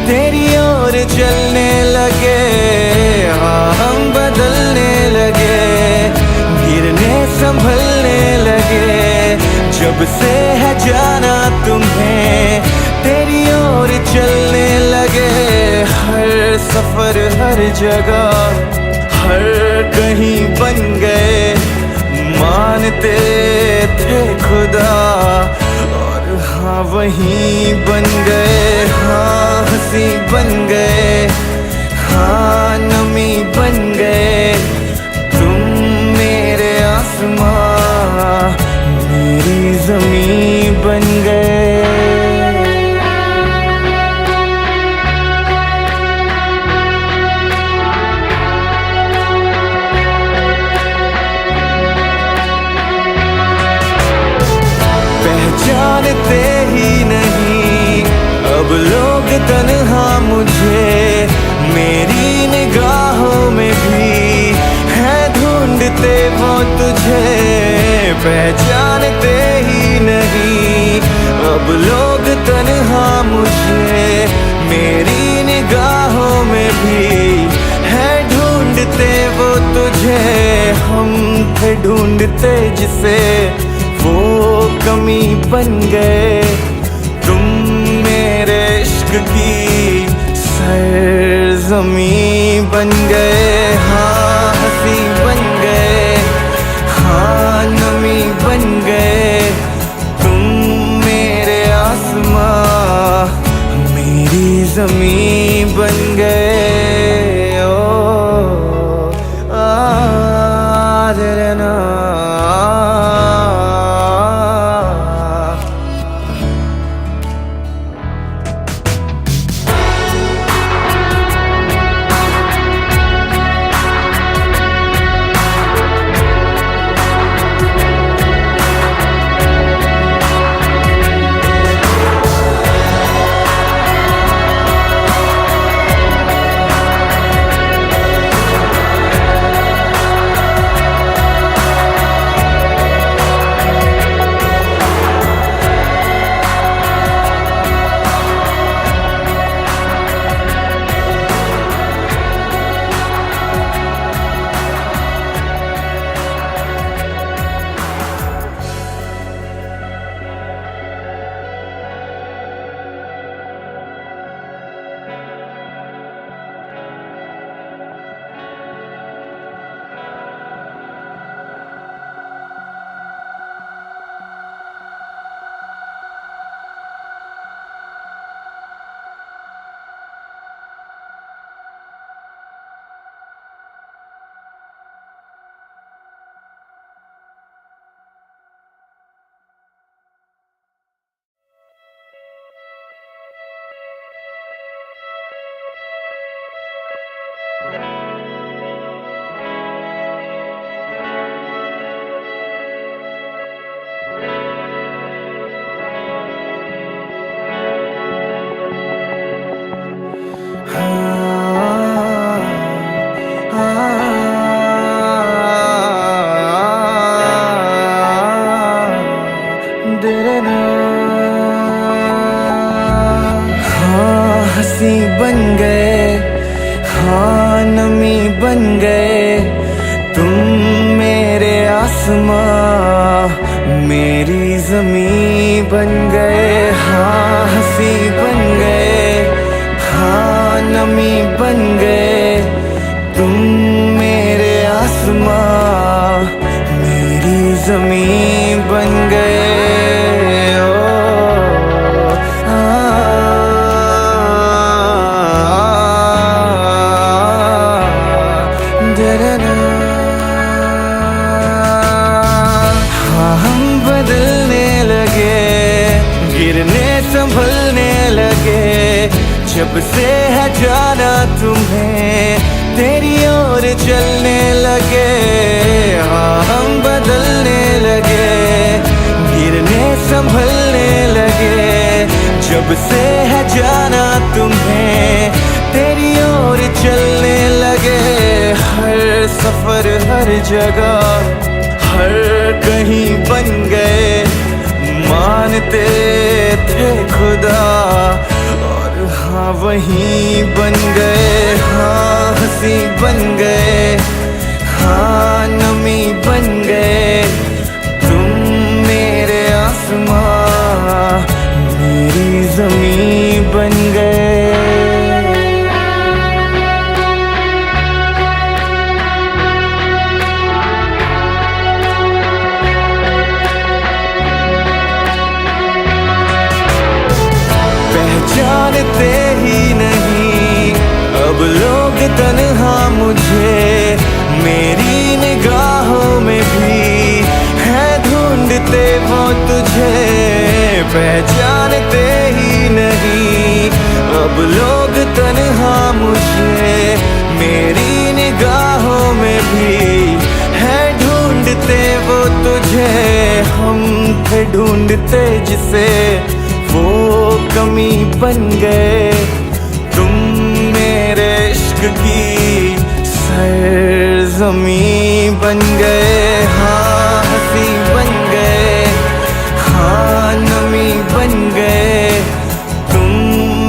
तेरी ओर चलने लगे। हाँ हम बदलने लगे, गिरने संभलने लगे, जब से है जाना तुम्हें तेरी ओर चलने लगे। हर सफर हर जगह हर कहीं बन गए, मानते थे खुदा और हाँ वहीं बन गए। हाँ हंसी बन गए, हाँ नमी बन गए तुम मेरे आसमां, मेरी जमी बन गए। पहचानते ही नहीं अब लोग तन्हा मुझे, मेरी निगाहों में भी है ढूंढते वो तुझे। पहचानते ही नहीं अब लोग तन्हा मुझे, मेरी निगाहों में भी है ढूंढते वो तुझे। हम थे ढूंढते जिसे वो कमी बन गए, तुम मेरे इश्क की सरज़मी बन गए। हाँ हंसी बन गए, हाँ नमी बन गए तुम मेरे आसमां, मेरी जमी बन गए। ओ आदरना बन गए, हाँ नमी बन गए तुम मेरे आसमां, मेरी ज़मीं बन गए, हाँ हंसी बन गए, हाँ नमी बन गए तुम मेरे आसमां, मेरी ज़मीं बन गए। संभलने लगे जब से है जाना तुम्हें, तेरी ओर चलने लगे, हाँ हम बदलने लगे, गिरने संभलने लगे जब से है जाना तुम्हें, तेरी ओर चलने लगे। हर सफर हर जगह हर कहीं बन गए, मानते थे खुदा और हाँ वहीं बन गए, हाँ हंसी बन गए, हाँ नमी बन गए तुम मेरे आसमां, मेरी ज़मीं बन गए। जानते ही नहीं अब लोग तन्हा मुझे, मेरी निगाहों में भी है ढूंढते वो तुझे, पहचानते ही नहीं अब लोग तन्हा मुझे, मेरी निगाहों में भी है ढूंढते वो तुझे। हम थे ढूंढते जिसे वो कमी बन गए, तुम मेरे इश्क की सरज़मीं बन गए, हाँ हंसी बन गए, हाँ नमी बन गए तुम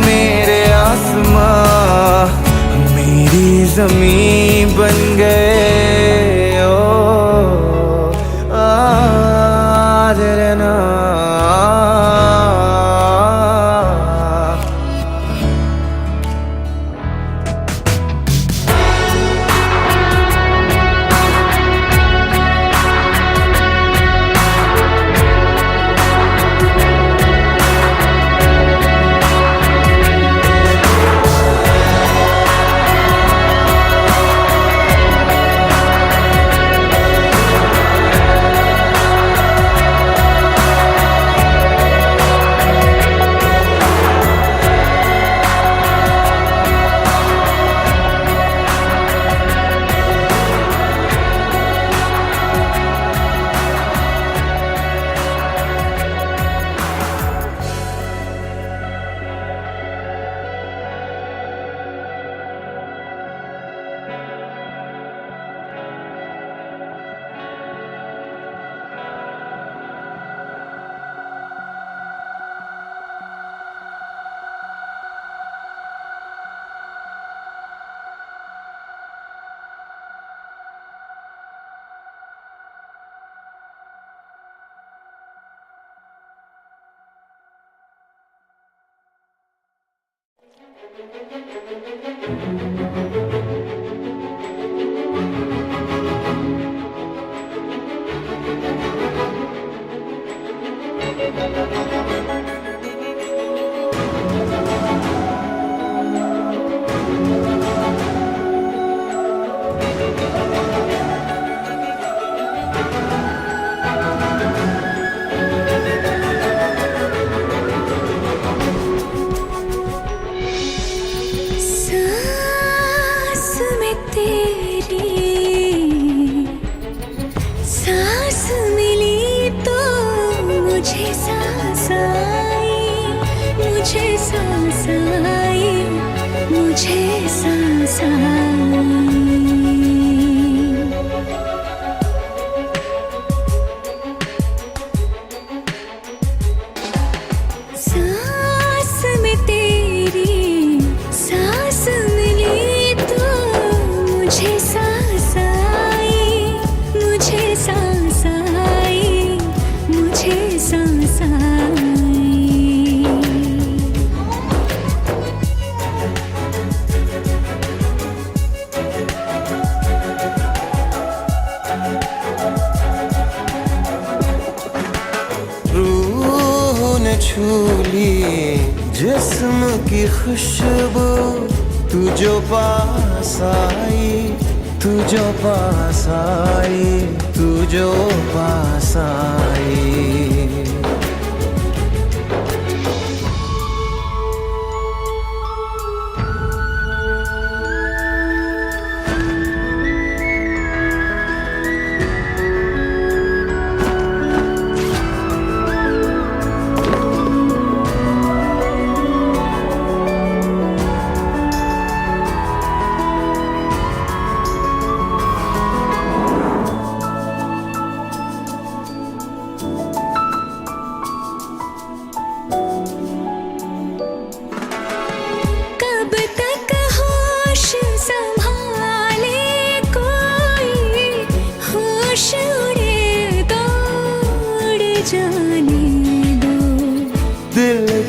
मेरे आसमां, मेरी ज़मीं बन गए। ओ ना सांस में तेरी जिस्म की खुशबू तू जो पास आई, तू जो पास आई, तू जो पास आई।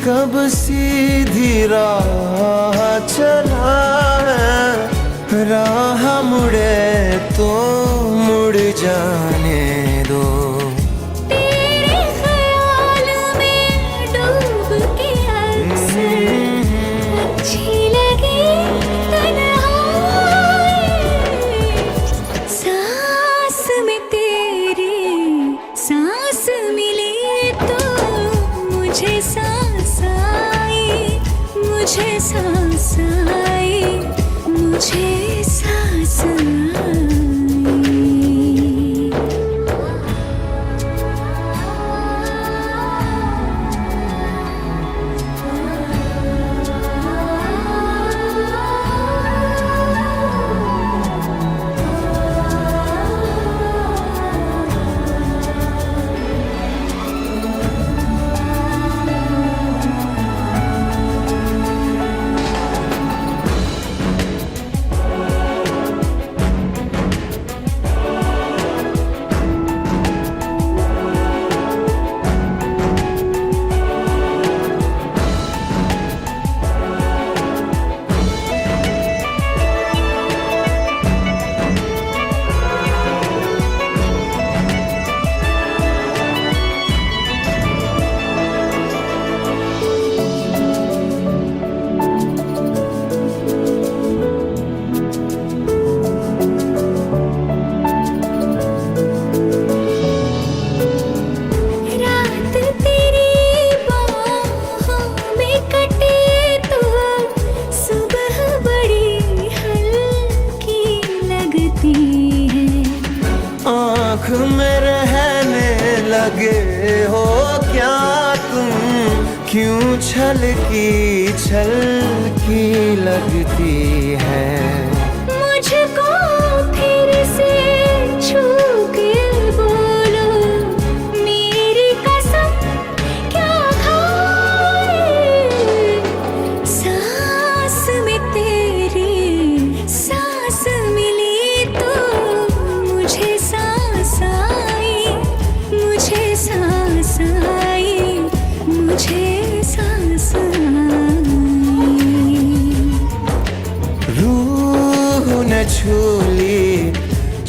कब सीधी राह चला है, राह मुड़े तो मुड़ जाने दो। तेरे ख्याल में डूब के अक्सर अच्छी लगी तन्हाई, सांस में तेरी सांस मिली तो मुझे सांस आई, मुझे सांस आई, मुझे सांस आई। आँख में रहने लगे हो क्या तुम, क्यों छलकी लगती है। मुझको फिर से छू के बोलो मेरी कसम क्या खाए, सांस में तेरी सांस मिली तो मुझे सांस आई, मुझे सांस आई, मुझे सांस आई। रूह न छूली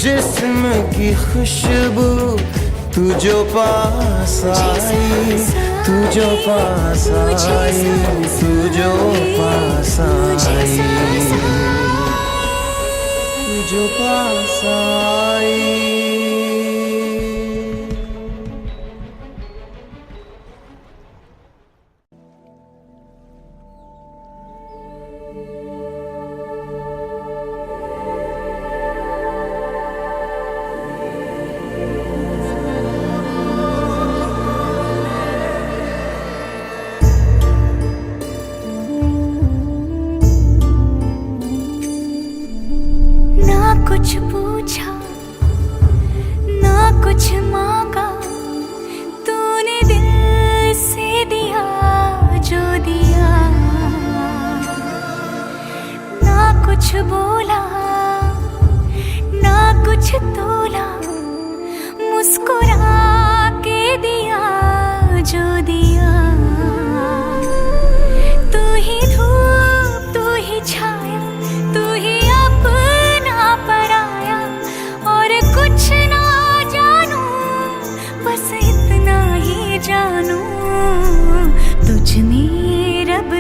जिस्म की खुशबू तू जो पास आई, तू जो पास आई, तू जो पास आई, तू जो पास आई। कुछ पूछा ना कुछ मांगा, तूने दिल से दिया जो दिया, ना कुछ बोला ना कुछ तोला, मुस्कुरा के दिया जो दिया। तू ही धूप तू ही छाया, तू ही अपना पराया, और कुछ ना जानू बस इतना ही जानू, तुझ में रब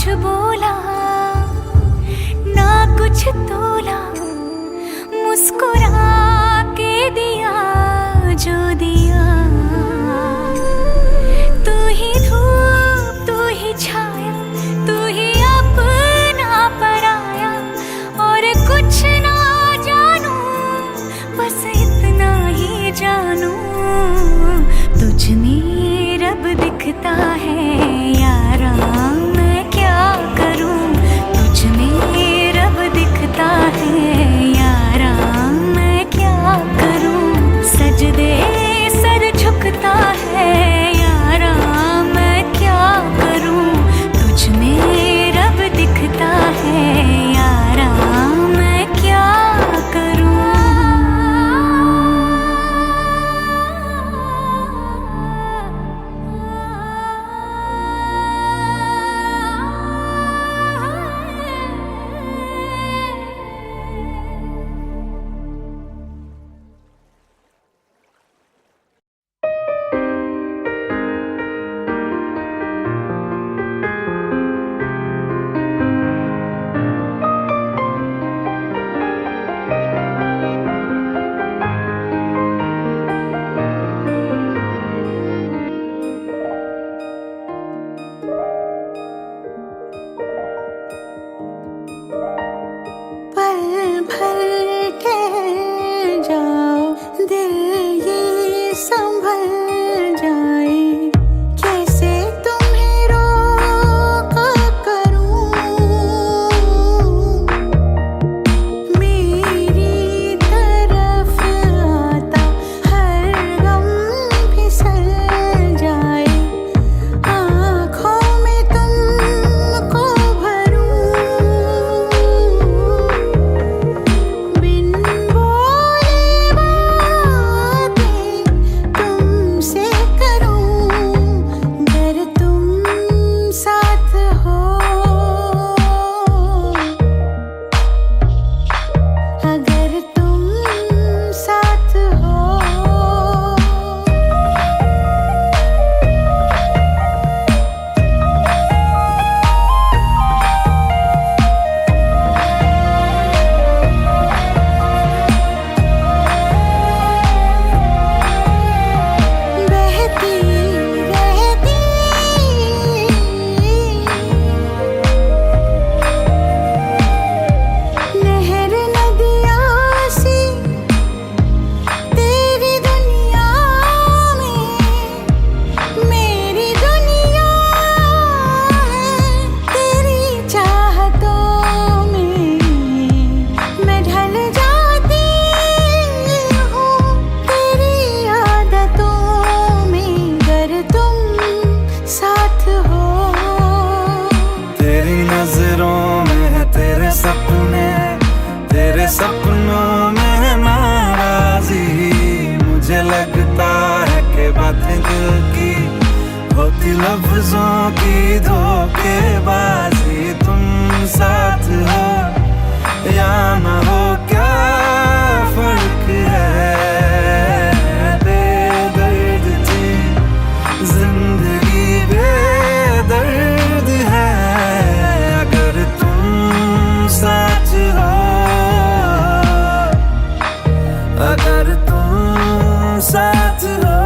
कुछ बोला ना कुछ तोला, मुस्कुरा के दिया जो दिया। तू ही धूप तू ही छाया, तू ही अपना पराया, और कुछ ना जानू बस इतना ही जानू, तुझ में रब दिखता है यारा, मैं क्या करूं। तुझ में रब दिखता है यारा, मैं क्या करूं। सजदे सर झुकता है यारा, मैं क्या करूं। तुझ में रब दिखता है यारा, मैं क्या करूं। सपनों में नाराजी, मुझे लगता है कि बातें दिल की होती लफ्जों की धोखेबाजी। तुम साथ हो या ना हो क्या फर्क है, बेदर्द थी जिंदगी बेदर्द है। अगर तुम साथ हो, अगर तुम साथ हो।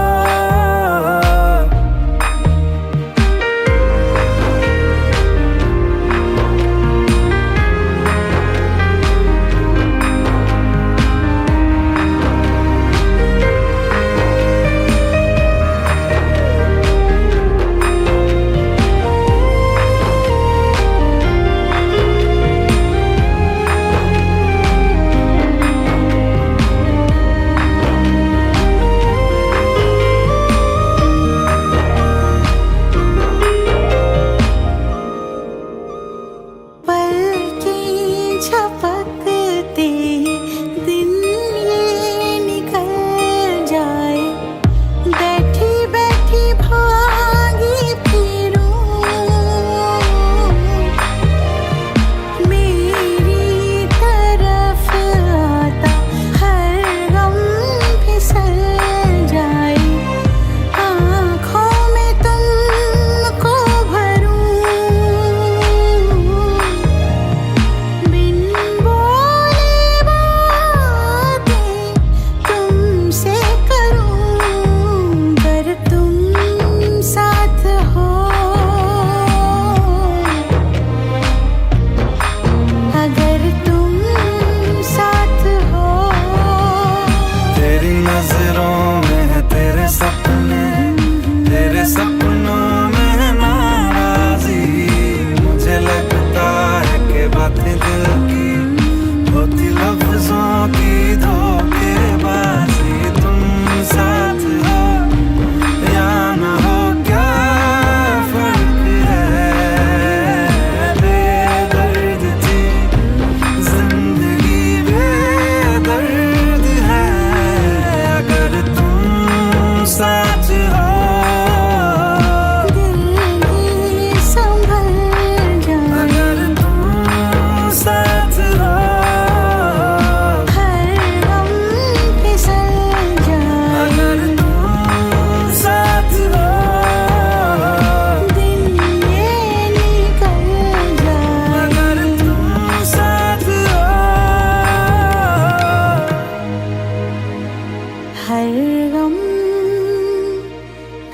हर गम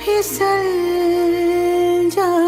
फिसल जाए।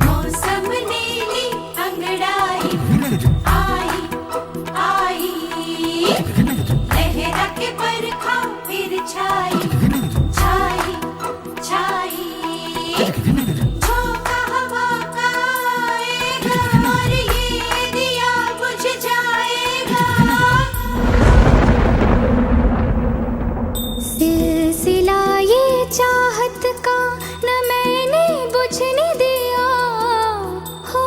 मौसम नीली अंगड़ाई आई आई, लहरा के बरखा फिर छाई छाई छाई, झोंका हवा का आएगा और ये दिया बुझ जाएगा। सिलसिला ये चाहत का न मैंने बुझने दिया हो।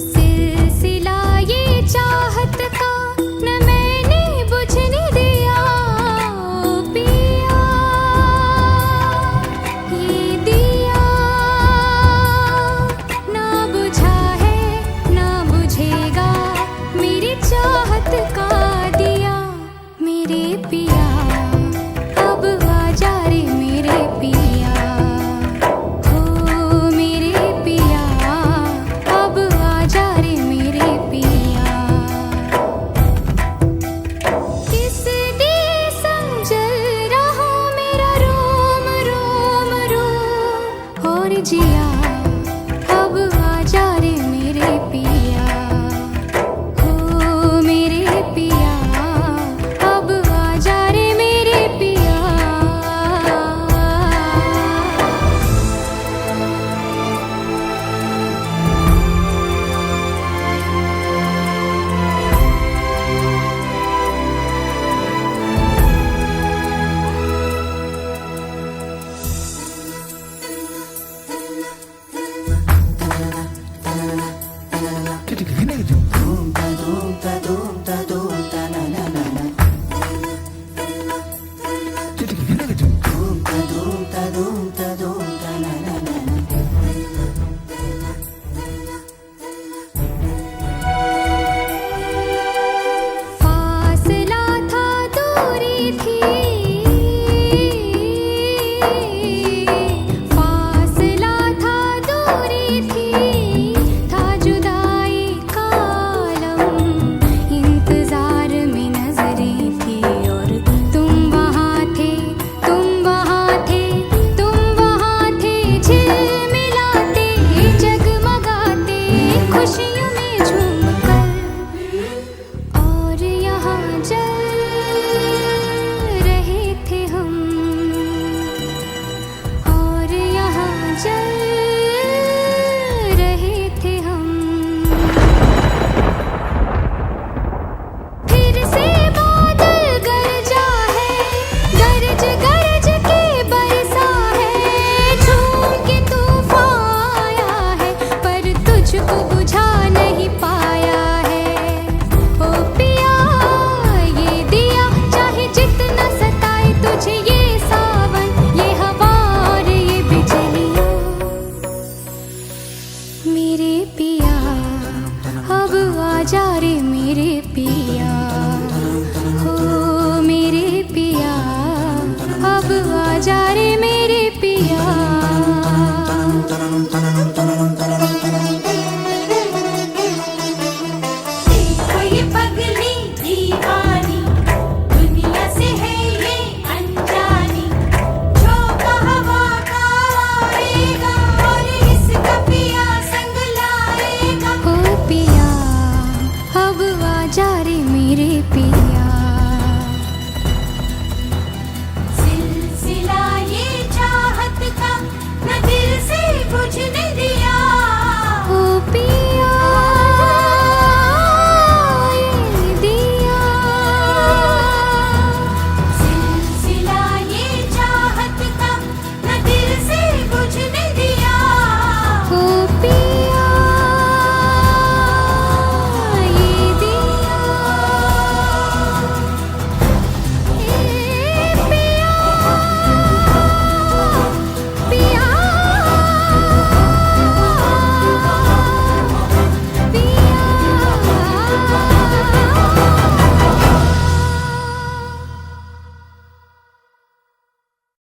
सिलसिला ये चाहत का न मैंने बुझने दिया पिया, ये दिया ना बुझा है ना बुझेगा मेरी चाहत का दिया। मेरे पिया अब आजा रे मेरे पिया, हो मेरे पिया अब आजा रे मेरे पिया। किस दिए समझल रहा मेरा रोम रोम रोम, और जिया अब आजा रे मेरे पिया, हो मेरे पिया अब आजा रे मेरे पिया। फासला था दूरी थी, फासला था दूरी थी, था जुदाई का आलम, इंतजार में नजरें थी और तुम वहाँ थे तुम वहाँ थे तुम वहाँ थे, झिलमिलाते जगमगाते खुशियों में झूमकर, और यहाँ जल रहे थे हम, और यहाँ जल रहे थे हम। फिर से बादल गरजा है, गरज गरज के बरसा है, झूम के तूफान आया है पर तुझको बुझा नहीं पाया है। ओ पिया ये दिया चाहे जितना सताए तुझे ये सावन ये हवा और ये बिजलियाँ, मेरे पिया अब आजा रे मेरे पिया, हो मेरे पिया अब आजा रे मेरे पिया। देखो ये पगली दीवानी, दुनिया से है ये अनजानी, झोंका हवा का आएगा और इसका पिया संग लाएगा। हो पिया अब आजा रे मेरे पिया।